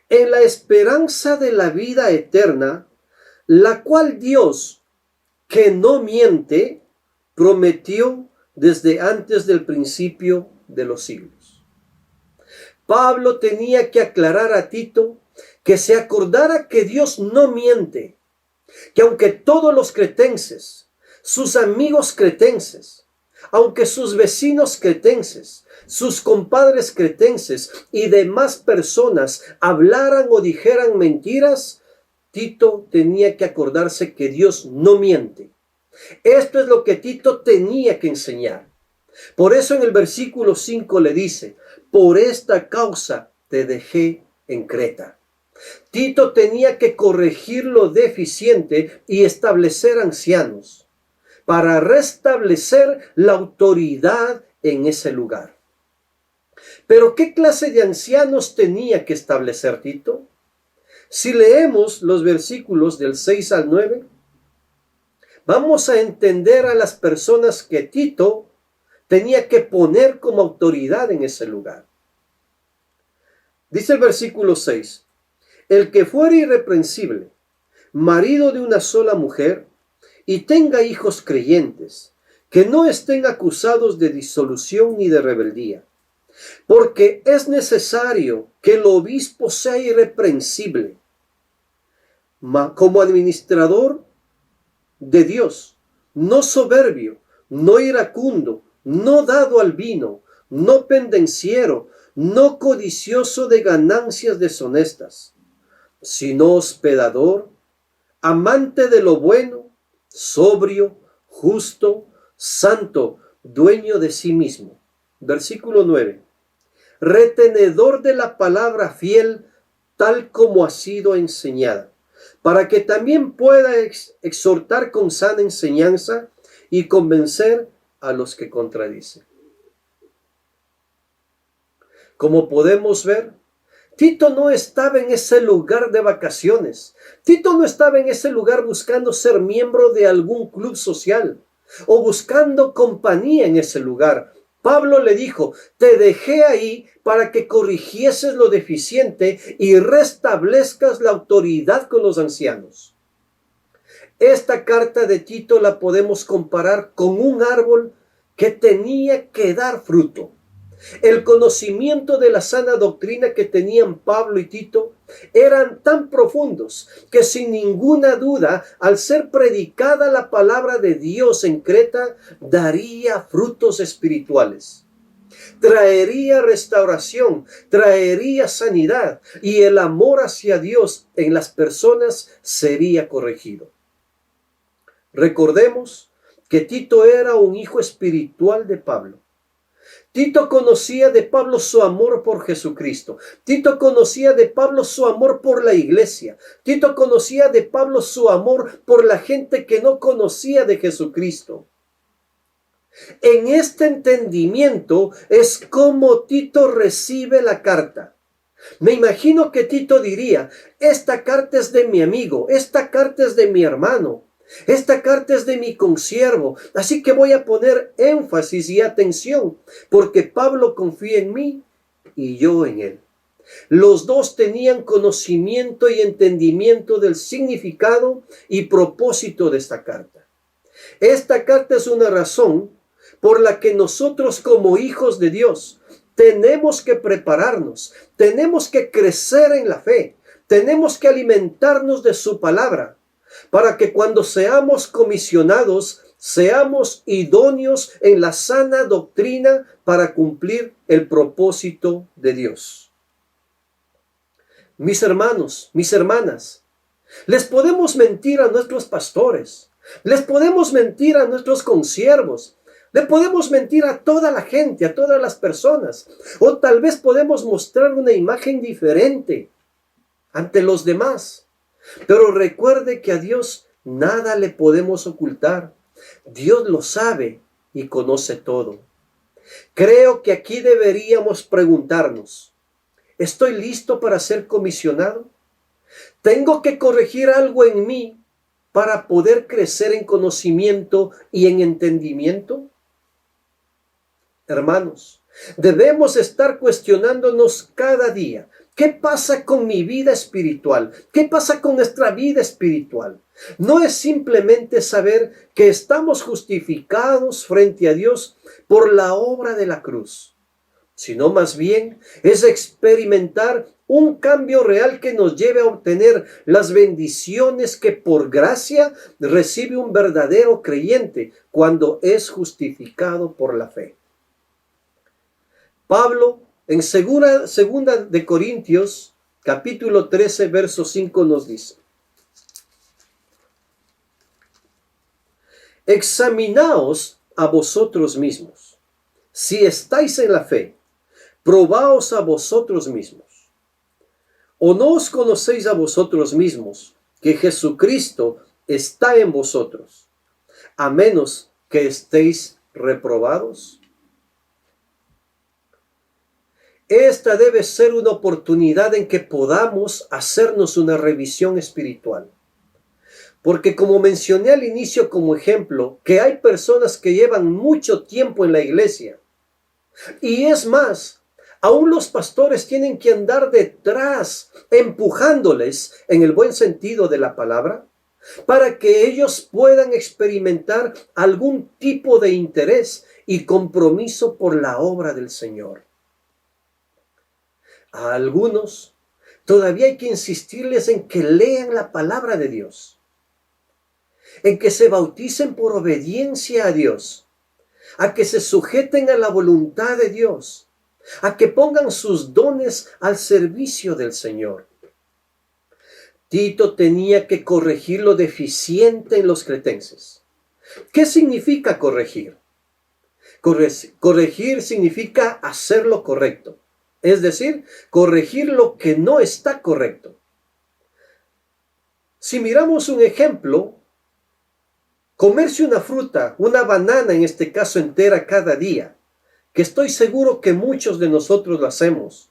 en la esperanza de la vida eterna, la cual Dios, que no miente, prometió desde antes del principio de los siglos. Pablo tenía que aclarar a Tito que se acordara que Dios no miente, que aunque todos los cretenses, sus amigos cretenses, aunque sus vecinos cretenses, sus compadres cretenses y demás personas hablaran o dijeran mentiras, Tito tenía que acordarse que Dios no miente. Esto es lo que Tito tenía que enseñar. Por eso en el versículo 5 le dice, por esta causa te dejé en Creta. Tito tenía que corregir lo deficiente y establecer ancianos para restablecer la autoridad en ese lugar. Pero ¿qué clase de ancianos tenía que establecer Tito? Si leemos los versículos del 6 al 9, vamos a entender a las personas que Tito tenía que poner como autoridad en ese lugar. Dice el versículo 6, el que fuere irreprensible, marido de una sola mujer, y tenga hijos creyentes, que no estén acusados de disolución ni de rebeldía, Porque es necesario que el obispo sea irreprensible, como administrador de Dios, no soberbio, no iracundo, no dado al vino, no pendenciero, no codicioso de ganancias deshonestas, sino hospedador, amante de lo bueno, sobrio, justo, santo, dueño de sí mismo. Versículo 9. Retenedor de la palabra fiel, tal como ha sido enseñada, para que también pueda exhortar con sana enseñanza y convencer a los que contradicen. Como podemos ver, Tito no estaba en ese lugar de vacaciones. Tito no estaba en ese lugar buscando ser miembro de algún club social o buscando compañía en ese lugar. Pablo le dijo, te dejé ahí para que corrigieses lo deficiente y restablezcas la autoridad con los ancianos. Esta carta de Tito la podemos comparar con un árbol que tenía que dar fruto. El conocimiento de la sana doctrina que tenían Pablo y Tito eran tan profundos que sin ninguna duda, al ser predicada la palabra de Dios en Creta, daría frutos espirituales. Traería restauración, traería sanidad y el amor hacia Dios en las personas sería corregido. Recordemos que Tito era un hijo espiritual de Pablo. Tito conocía de Pablo su amor por Jesucristo. Tito conocía de Pablo su amor por la iglesia. Tito conocía de Pablo su amor por la gente que no conocía de Jesucristo. En este entendimiento es como Tito recibe la carta. Me imagino que Tito diría, esta carta es de mi amigo, esta carta es de mi hermano. Esta carta es de mi consiervo, así que voy a poner énfasis y atención, porque Pablo confía en mí y yo en él. Los dos tenían conocimiento y entendimiento del significado y propósito de esta carta. Esta carta es una razón por la que nosotros como hijos de Dios tenemos que prepararnos, tenemos que crecer en la fe, tenemos que alimentarnos de su palabra, para que cuando seamos comisionados, seamos idóneos en la sana doctrina para cumplir el propósito de Dios. Mis hermanos, mis hermanas, les podemos mentir a nuestros pastores, les podemos mentir a nuestros consiervos, le podemos mentir a toda la gente, a todas las personas, o tal vez podemos mostrar una imagen diferente ante los demás. Pero recuerde que a Dios nada le podemos ocultar. Dios lo sabe y conoce todo. Creo que aquí deberíamos preguntarnos, ¿estoy listo para ser comisionado? ¿Tengo que corregir algo en mí para poder crecer en conocimiento y en entendimiento? Hermanos, debemos estar cuestionándonos cada día. ¿Qué pasa con mi vida espiritual? ¿Qué pasa con nuestra vida espiritual? No es simplemente saber que estamos justificados frente a Dios por la obra de la cruz, sino más bien es experimentar un cambio real que nos lleve a obtener las bendiciones que por gracia recibe un verdadero creyente cuando es justificado por la fe. Pablo, en segunda de Corintios, capítulo 13, verso 5 nos dice, examinaos a vosotros mismos, si estáis en la fe, probaos a vosotros mismos. ¿O no os conocéis a vosotros mismos que Jesucristo está en vosotros, a menos que estéis reprobados? Esta debe ser una oportunidad en que podamos hacernos una revisión espiritual. Porque como mencioné al inicio como ejemplo, que hay personas que llevan mucho tiempo en la iglesia. Y es más, aún los pastores tienen que andar detrás, empujándoles en el buen sentido de la palabra, para que ellos puedan experimentar algún tipo de interés y compromiso por la obra del Señor. A algunos todavía hay que insistirles en que lean la palabra de Dios, en que se bauticen por obediencia a Dios, a que se sujeten a la voluntad de Dios, a que pongan sus dones al servicio del Señor. Tito tenía que corregir lo deficiente en los cretenses. ¿Qué significa corregir? Corregir significa hacer lo correcto, es decir, corregir lo que no está correcto. Si miramos un ejemplo, comerse una fruta, una banana en este caso entera cada día, que estoy seguro que muchos de nosotros lo hacemos.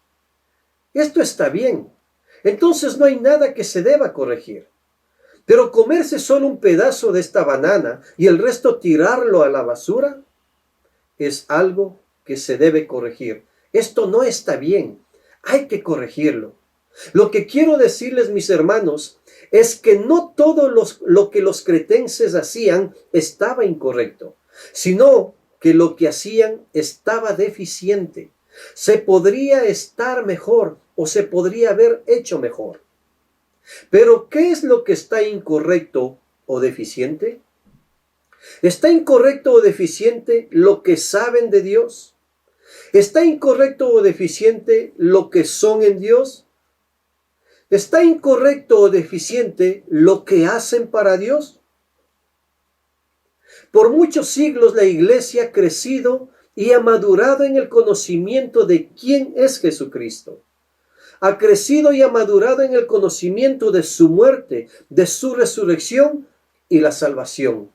Esto está bien, entonces no hay nada que se deba corregir. Pero comerse solo un pedazo de esta banana y el resto tirarlo a la basura es algo que se debe corregir. Esto no está bien, hay que corregirlo. Lo que quiero decirles, mis hermanos, es que no todo lo que los cretenses hacían estaba incorrecto, sino que lo que hacían estaba deficiente. Se podría estar mejor o se podría haber hecho mejor. Pero, ¿qué es lo que está incorrecto o deficiente? ¿Está incorrecto o deficiente lo que saben de Dios? ¿Está incorrecto o deficiente lo que son en Dios? ¿Está incorrecto o deficiente lo que hacen para Dios? Por muchos siglos la iglesia ha crecido y ha madurado en el conocimiento de quién es Jesucristo. Ha crecido y ha madurado en el conocimiento de su muerte, de su resurrección y la salvación.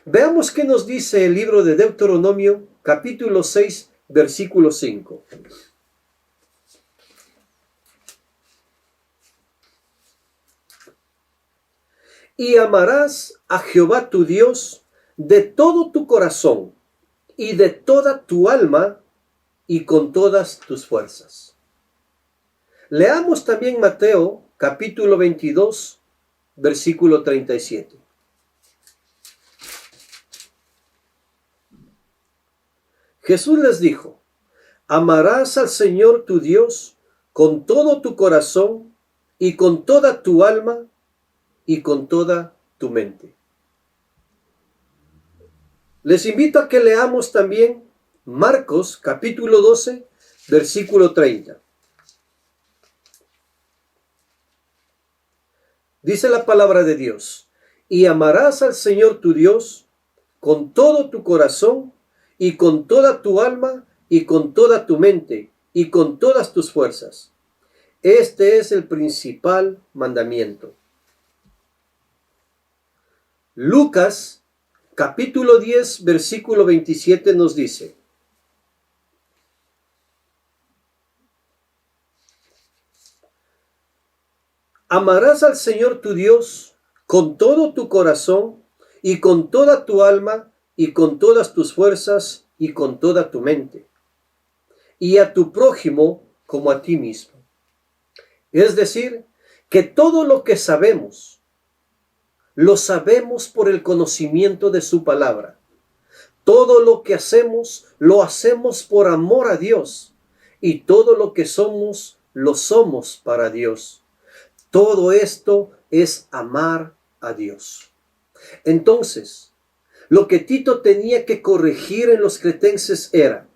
Veamos qué nos dice el libro de Deuteronomio, capítulo 6, versículo 5. Y amarás a Jehová tu Dios de todo tu corazón y de toda tu alma y con todas tus fuerzas. Leamos también Mateo, capítulo 22, versículo 37. Jesús les dijo: amarás al Señor tu Dios con todo tu corazón y con toda tu alma y con toda tu mente. Les invito a que leamos también Marcos capítulo 12, versículo 30. Dice la palabra de Dios: y amarás al Señor tu Dios con todo tu corazón y con toda tu alma y con toda tu mente y con todas tus fuerzas. Este es el principal mandamiento. Lucas capítulo 10, versículo 27 nos dice: amarás al Señor tu Dios con todo tu corazón y con toda tu alma y con todas tus fuerzas y con toda tu mente, y a tu prójimo como a ti mismo. Es decir, que todo lo que sabemos, lo sabemos por el conocimiento de su palabra. Todo lo que hacemos, lo hacemos por amor a Dios, y todo lo que somos, lo somos para Dios. Todo esto es amar a Dios. Entonces, lo que Tito tenía que corregir en los cretenses era: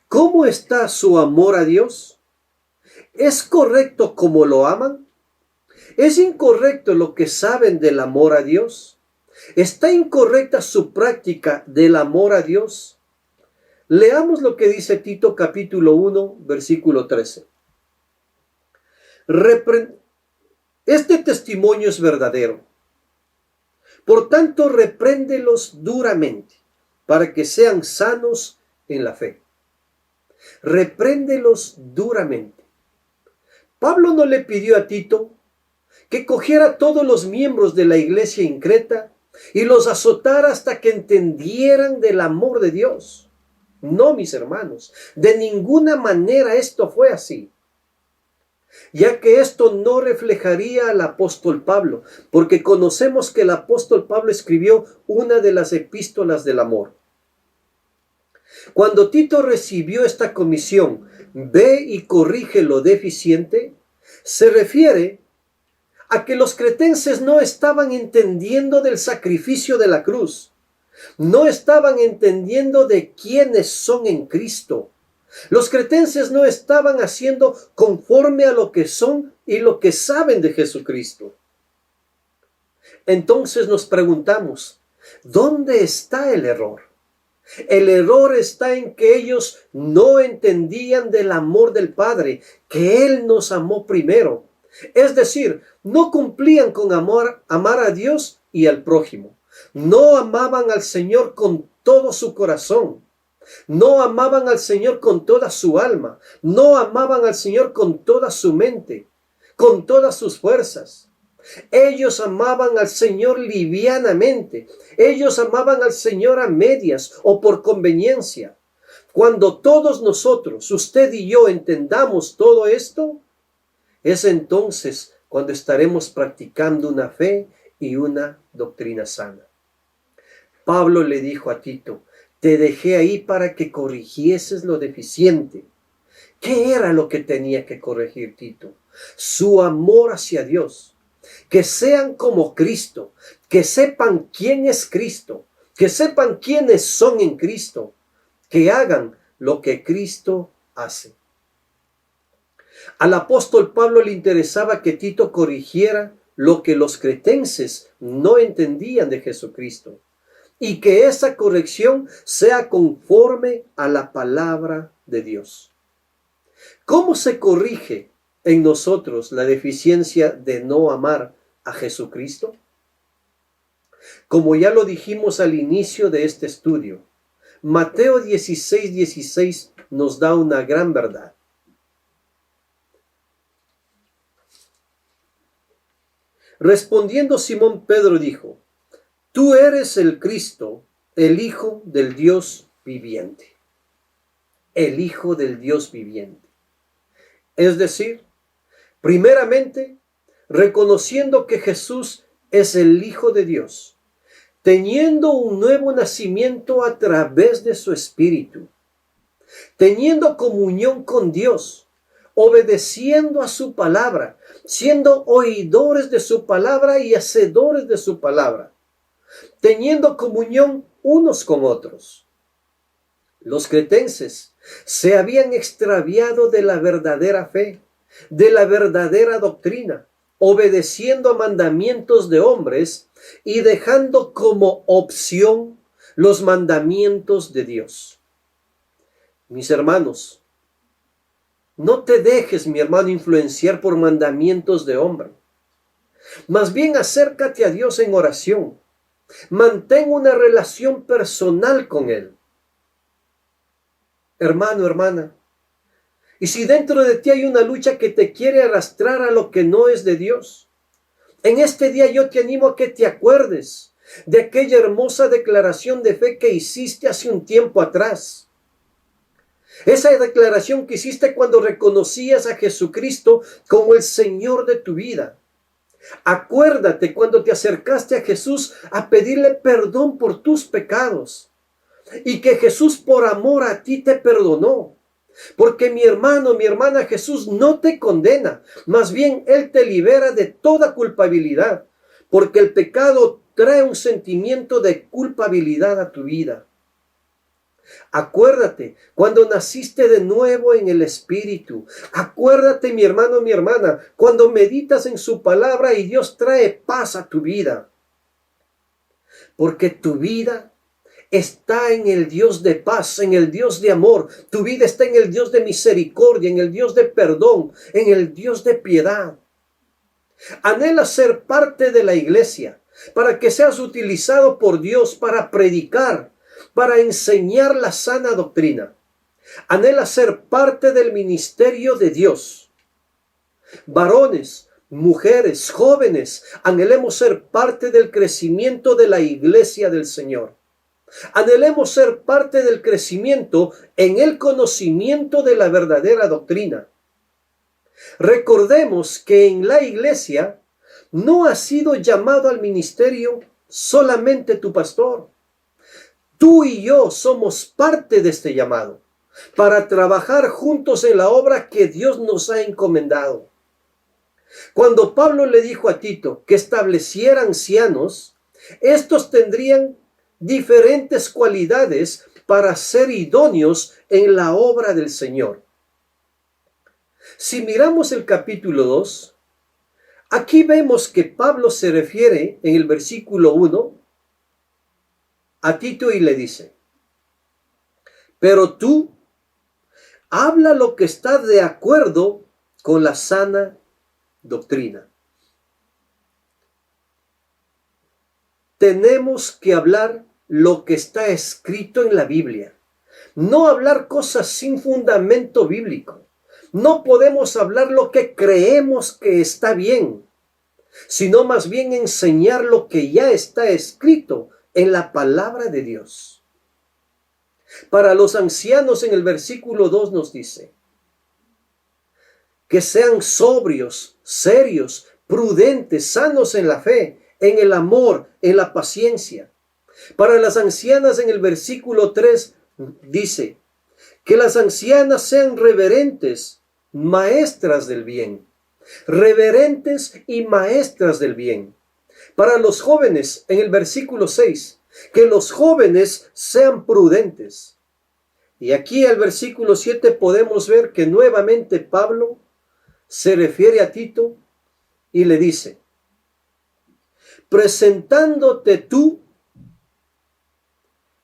¿cómo está su amor a Dios? ¿Es correcto como lo aman? ¿Es incorrecto lo que saben del amor a Dios? ¿Está incorrecta su práctica del amor a Dios? Leamos lo que dice Tito capítulo 1, versículo 13. Este testimonio es verdadero. Por tanto, repréndelos duramente, para que sean sanos en la fe. Repréndelos duramente. Pablo no le pidió a Tito que cogiera a todos los miembros de la iglesia en Creta y los azotara hasta que entendieran del amor de Dios. No, mis hermanos, de ninguna manera esto fue así, ya que esto no reflejaría al apóstol Pablo, porque conocemos que el apóstol Pablo escribió una de las epístolas del amor. Cuando Tito recibió esta comisión ve y corrige lo deficiente, se refiere a que los cretenses no estaban entendiendo del sacrificio de la cruz, no estaban entendiendo de quiénes son en Cristo. Los cretenses no estaban haciendo conforme a lo que son y lo que saben de Jesucristo. Entonces nos preguntamos, ¿dónde está el error? El error está en que ellos no entendían del amor del Padre, que Él nos amó primero. Es decir, no cumplían con amar a Dios y al prójimo. No amaban al Señor con todo su corazón. No amaban al Señor con toda su alma. No amaban al Señor con toda su mente, con todas sus fuerzas. Ellos amaban al Señor livianamente. Ellos amaban al Señor a medias o por conveniencia. Cuando todos nosotros, usted y yo, entendamos todo esto, es entonces cuando estaremos practicando una fe y una doctrina sana. Pablo le dijo a Tito, te dejé ahí para que corrigieses lo deficiente. ¿Qué era lo que tenía que corregir Tito? Su amor hacia Dios. Que sean como Cristo, que sepan quién es Cristo, que sepan quiénes son en Cristo, que hagan lo que Cristo hace. Al apóstol Pablo le interesaba que Tito corrigiera lo que los cretenses no entendían de Jesucristo y que esa corrección sea conforme a la palabra de Dios. ¿Cómo se corrige en nosotros la deficiencia de no amar a Jesucristo? Como ya lo dijimos al inicio de este estudio, Mateo 16:16 nos da una gran verdad. Respondiendo Simón Pedro dijo, tú eres el Cristo, el Hijo del Dios viviente. El Hijo del Dios viviente. Es decir, primeramente, reconociendo que Jesús es el Hijo de Dios, teniendo un nuevo nacimiento a través de su Espíritu, teniendo comunión con Dios, obedeciendo a su palabra, siendo oidores de su palabra y hacedores de su palabra, teniendo comunión unos con otros. Los cretenses se habían extraviado de la verdadera fe, de la verdadera doctrina, obedeciendo a mandamientos de hombres y dejando como opción los mandamientos de Dios. Mis hermanos, no te dejes, mi hermano, influenciar por mandamientos de hombre. Más bien acércate a Dios en oración. Mantén una relación personal con Él. Hermano, hermana, y si dentro de ti hay una lucha que te quiere arrastrar a lo que no es de Dios, en este día yo te animo a que te acuerdes de aquella hermosa declaración de fe que hiciste hace un tiempo atrás. Esa declaración que hiciste cuando reconocías a Jesucristo como el Señor de tu vida. Acuérdate cuando te acercaste a Jesús a pedirle perdón por tus pecados y que Jesús por amor a ti te perdonó. Porque mi hermano, mi hermana, Jesús no te condena, más bien Él te libera de toda culpabilidad, porque el pecado trae un sentimiento de culpabilidad a tu vida. Acuérdate cuando naciste de nuevo en el Espíritu. Acuérdate, mi hermano, mi hermana, cuando meditas en su palabra y Dios trae paz a tu vida. Porque tu vida está en el Dios de paz, en el Dios de amor. Tu vida está en el Dios de misericordia, en el Dios de perdón, en el Dios de piedad. Anhela ser parte de la iglesia para que seas utilizado por Dios para predicar, para enseñar la sana doctrina. Anhela ser parte del ministerio de Dios. Varones, mujeres, jóvenes, anhelemos ser parte del crecimiento de la iglesia del Señor. Anhelemos ser parte del crecimiento en el conocimiento de la verdadera doctrina. Recordemos que en la iglesia no ha sido llamado al ministerio solamente tu pastor. Tú y yo somos parte de este llamado. para trabajar juntos en la obra que Dios nos ha encomendado. Cuando Pablo le dijo a Tito que estableciera ancianos, estos tendrían diferentes cualidades para ser idóneos en la obra del Señor. Si miramos el capítulo 2, aquí vemos que Pablo se refiere en el versículo 1 a Tito y le dice: pero tú habla lo que está de acuerdo con la sana doctrina. Tenemos que hablar lo que está escrito en la Biblia, no hablar cosas sin fundamento bíblico. No podemos hablar lo que creemos que está bien, sino más bien enseñar lo que ya está escrito en la palabra de Dios. Para los ancianos, en el versículo 2 nos dice que sean sobrios, serios, prudentes, sanos en la fe, en el amor, en la paciencia. Para las ancianas, en el versículo 3 dice que las ancianas sean reverentes, maestras del bien. Reverentes y maestras del bien. Para los jóvenes, en el versículo 6, que los jóvenes sean prudentes. Y aquí al versículo 7 podemos ver que nuevamente Pablo se refiere a Tito y le dice: presentándote tú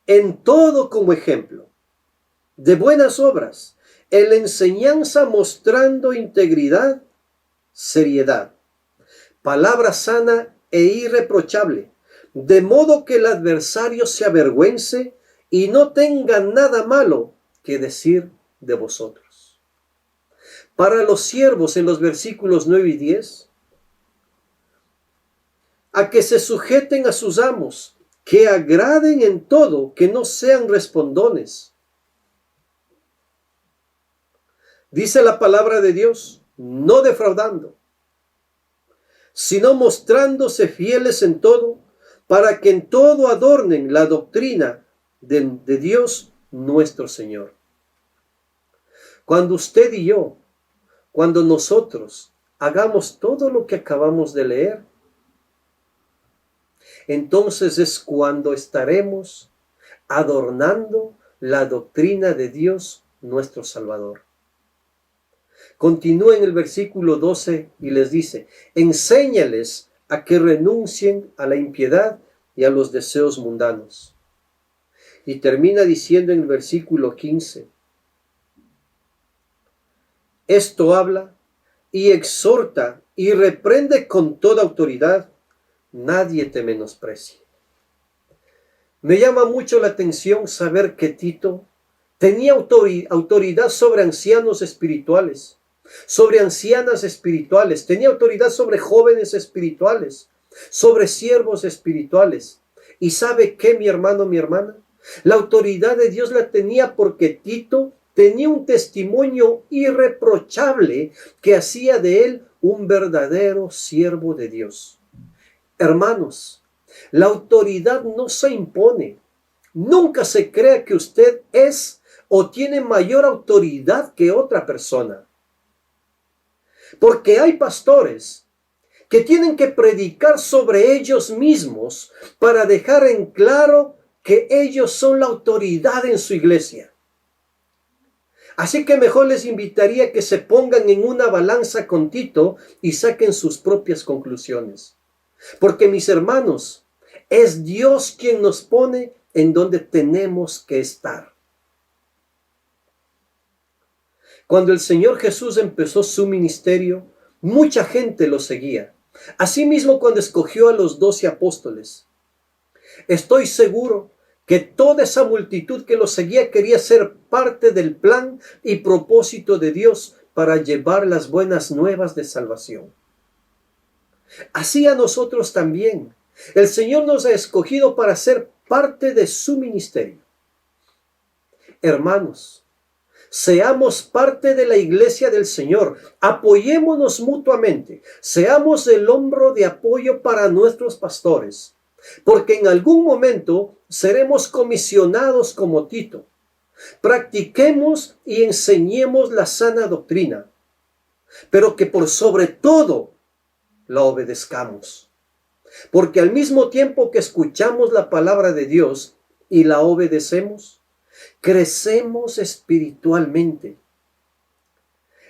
en todo como ejemplo de buenas obras, en la enseñanza mostrando integridad, seriedad, palabra sana e irreprochable, de modo que el adversario se avergüence y no tenga nada malo que decir de vosotros. Para los siervos, en los versículos 9 y 10, a que se sujeten a sus amos, que agraden en todo, que no sean respondones. Dice la palabra de Dios, no defraudando, sino mostrándose fieles en todo, para que en todo adornen la doctrina de Dios nuestro Señor. Cuando usted y yo, cuando nosotros hagamos todo lo que acabamos de leer, entonces es cuando estaremos adornando la doctrina de Dios nuestro Salvador. Continúa en el versículo 12 y les dice: enséñales a que renuncien a la impiedad y a los deseos mundanos. Y termina diciendo en el versículo 15: esto habla y exhorta y reprende con toda autoridad, nadie te menosprecie. Me llama mucho la atención saber que Tito tenía autoridad sobre ancianos espirituales, sobre ancianas espirituales, tenía autoridad sobre jóvenes espirituales, sobre siervos espirituales. ¿Y sabe qué, mi hermano, mi hermana? La autoridad de Dios la tenía porque Tito tenía un testimonio irreprochable que hacía de él un verdadero siervo de Dios. Hermanos, la autoridad no se impone. Nunca se crea que usted es o tiene mayor autoridad que otra persona. Porque hay pastores que tienen que predicar sobre ellos mismos para dejar en claro que ellos son la autoridad en su iglesia. Así que mejor les invitaría a que se pongan en una balanza con Tito y saquen sus propias conclusiones. Porque, mis hermanos, es Dios quien nos pone en donde tenemos que estar. Cuando el Señor Jesús empezó su ministerio, mucha gente lo seguía. Asimismo, cuando escogió a los 12 apóstoles, estoy seguro que toda esa multitud que lo seguía quería ser parte del plan y propósito de Dios para llevar las buenas nuevas de salvación. Así a nosotros también. El Señor nos ha escogido para ser parte de su ministerio. Hermanos, seamos parte de la iglesia del Señor. Apoyémonos mutuamente. Seamos el hombro de apoyo para nuestros pastores. Porque en algún momento seremos comisionados como Tito Practiquemos y enseñemos la sana doctrina, pero que por sobre todo la obedezcamos. Porque al mismo tiempo que escuchamos la palabra de Dios y la obedecemos, crecemos espiritualmente.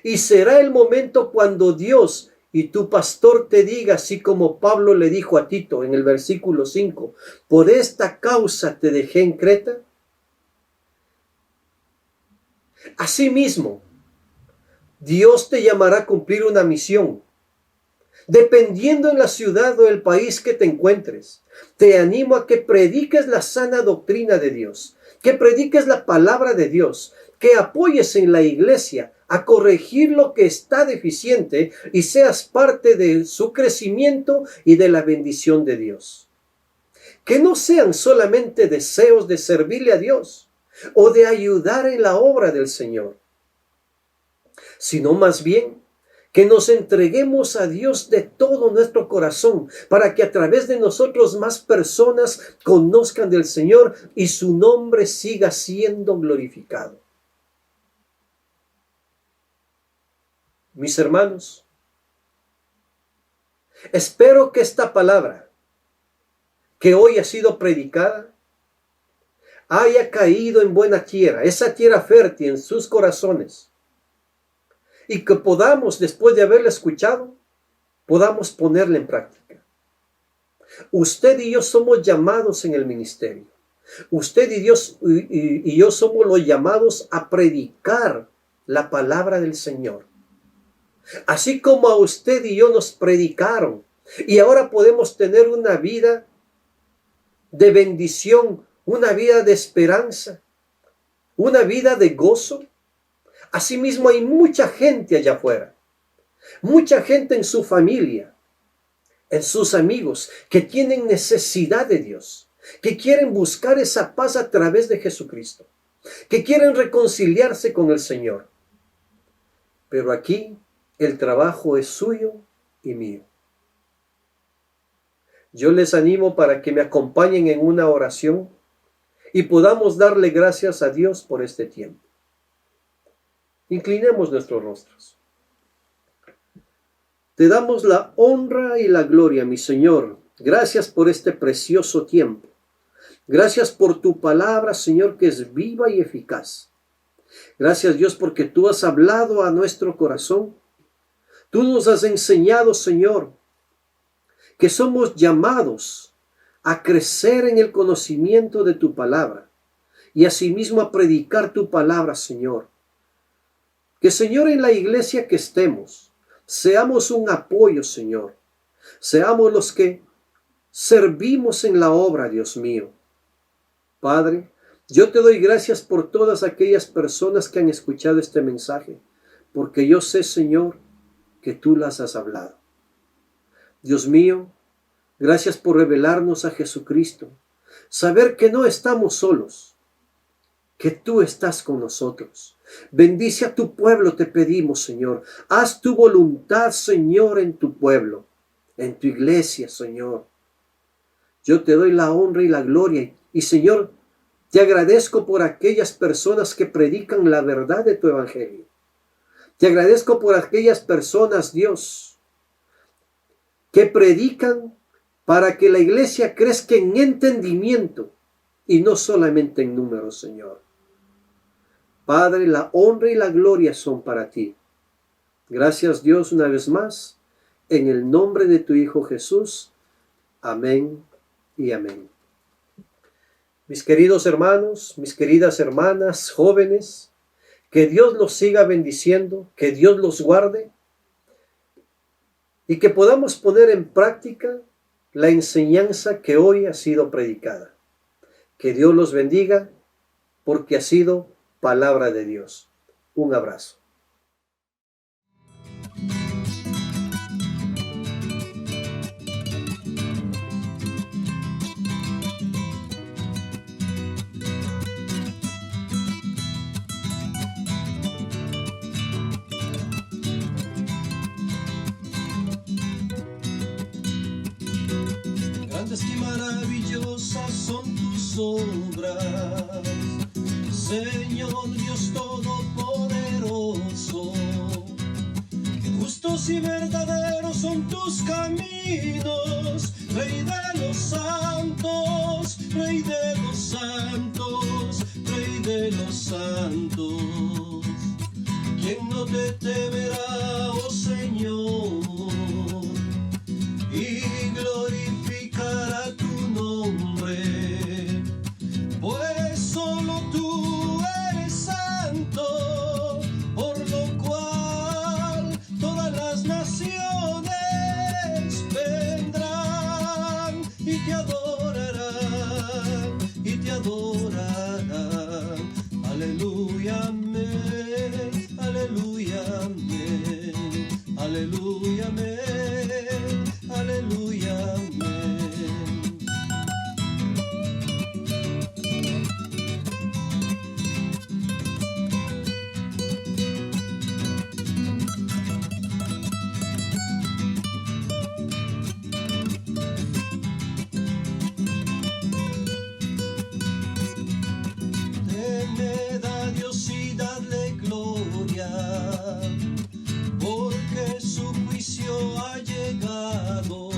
Y será el momento cuando Dios y tu pastor te diga, así como Pablo le dijo a Tito en el versículo 5, por esta causa te dejé en Creta. Asimismo, Dios te llamará a cumplir una misión. Dependiendo en la ciudad o el país que te encuentres, te animo a que prediques la sana doctrina de Dios, que prediques la palabra de Dios, que apoyes en la iglesia a corregir lo que está deficiente y seas parte de su crecimiento y de la bendición de Dios. Que no sean solamente deseos de servirle a Dios o de ayudar en la obra del Señor, sino más bien que nos entreguemos a Dios de todo nuestro corazón para que a través de nosotros más personas conozcan del Señor y su nombre siga siendo glorificado. Mis hermanos, espero que esta palabra que hoy ha sido predicada haya caído en buena tierra, esa tierra fértil en sus corazones, y que podamos, después de haberla escuchado, podamos ponerla en práctica. Usted y yo somos llamados en el ministerio. Usted y Dios y yo somos los llamados a predicar la palabra del Señor. Así como a usted y yo nos predicaron, y ahora podemos tener una vida de bendición, una vida de esperanza, una vida de gozo. Asimismo hay mucha gente allá afuera, mucha gente en su familia, en sus amigos, que tienen necesidad de Dios, que quieren buscar esa paz a través de Jesucristo, que quieren reconciliarse con el Señor. Pero aquí el trabajo es suyo y mío. Yo les animo para que me acompañen en una oración y podamos darle gracias a Dios por este tiempo. Inclinemos nuestros rostros. Te damos la honra y la gloria, mi Señor. Gracias por este precioso tiempo. Gracias por tu palabra, Señor, que es viva y eficaz. Gracias, Dios, porque tú has hablado a nuestro corazón. Tú nos has enseñado, Señor, que somos llamados a crecer en el conocimiento de tu palabra y asimismo a predicar tu palabra, Señor. Que, Señor, en la iglesia que estemos, seamos un apoyo, Señor. Seamos los que servimos en la obra, Dios mío. Padre, yo te doy gracias por todas aquellas personas que han escuchado este mensaje, porque yo sé, Señor, que tú las has hablado. Dios mío, gracias por revelarnos a Jesucristo. Saber que no estamos solos, que tú estás con nosotros. Bendice a tu pueblo, te pedimos, Señor. Haz tu voluntad, Señor, en tu pueblo, en tu iglesia, Señor. Yo te doy la honra y la gloria. Y, Señor, te agradezco por aquellas personas que predican la verdad de tu evangelio. Te agradezco por aquellas personas, Dios, que predican para que la iglesia crezca en entendimiento y no solamente en números, Señor. Padre, la honra y la gloria son para ti. Gracias, Dios, una vez más, en el nombre de tu Hijo Jesús. Amén y amén. Mis queridos hermanos, mis queridas hermanas, jóvenes, que Dios los siga bendiciendo, que Dios los guarde y que podamos poner en práctica la enseñanza que hoy ha sido predicada. Que Dios los bendiga porque ha sido palabra de Dios. Un abrazo. Grandes y maravillosas son tus obras, Señor. Justos y verdaderos son tus caminos, Rey de los santos, Rey de los santos, Rey de los santos. ¿Quién no te temerá, oh Señor, y glorificará tu nombre? Pues solo tú eres santo, por lo cual todas las naciones vendrán y te adorarán, y te adorarán. Aleluya, amén, aleluya, amén, aleluya, amén, aleluya, amén. Temed a Dios y dadle gloria, porque su juicio ha llegado.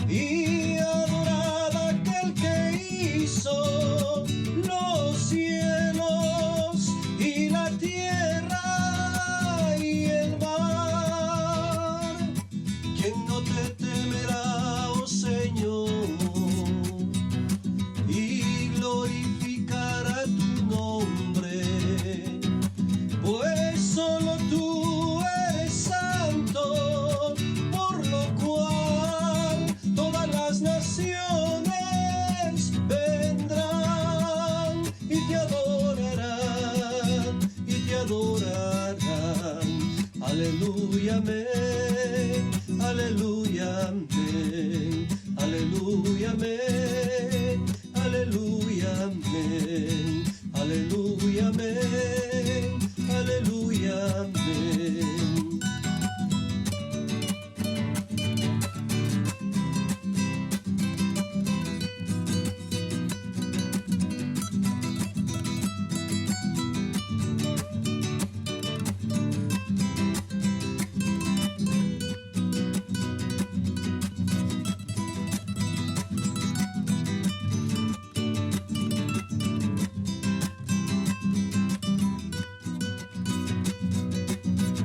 Y adorad a aquel que hizo los cielos y la tierra y el mar. ¿Quién no te temerá, oh Señor, y glorificará tu nombre? Pues solo tú eres santo, por lo cual todas las naciones vendrán y te adorarán, y te adorarán. Aleluya, amén, aleluya, amén, aleluya, amén, aleluya, amén, aleluya, amén, aleluya, amén.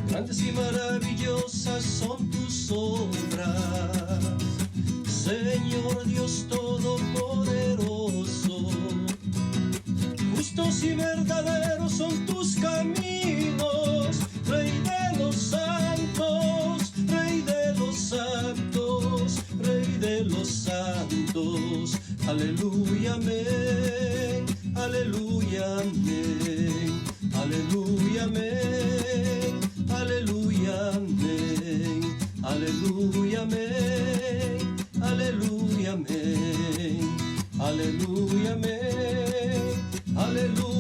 Grandes y maravillosas son tus obras, Señor Dios Todopoderoso. Justos y verdaderos son tus caminos, Rey de los santos, Rey de los santos, Rey de los santos. Aleluya, amén, aleluya, amén, aleluya, amén, aleluya, amén, aleluya, amén, aleluya, amén, aleluya, amén, aleluya.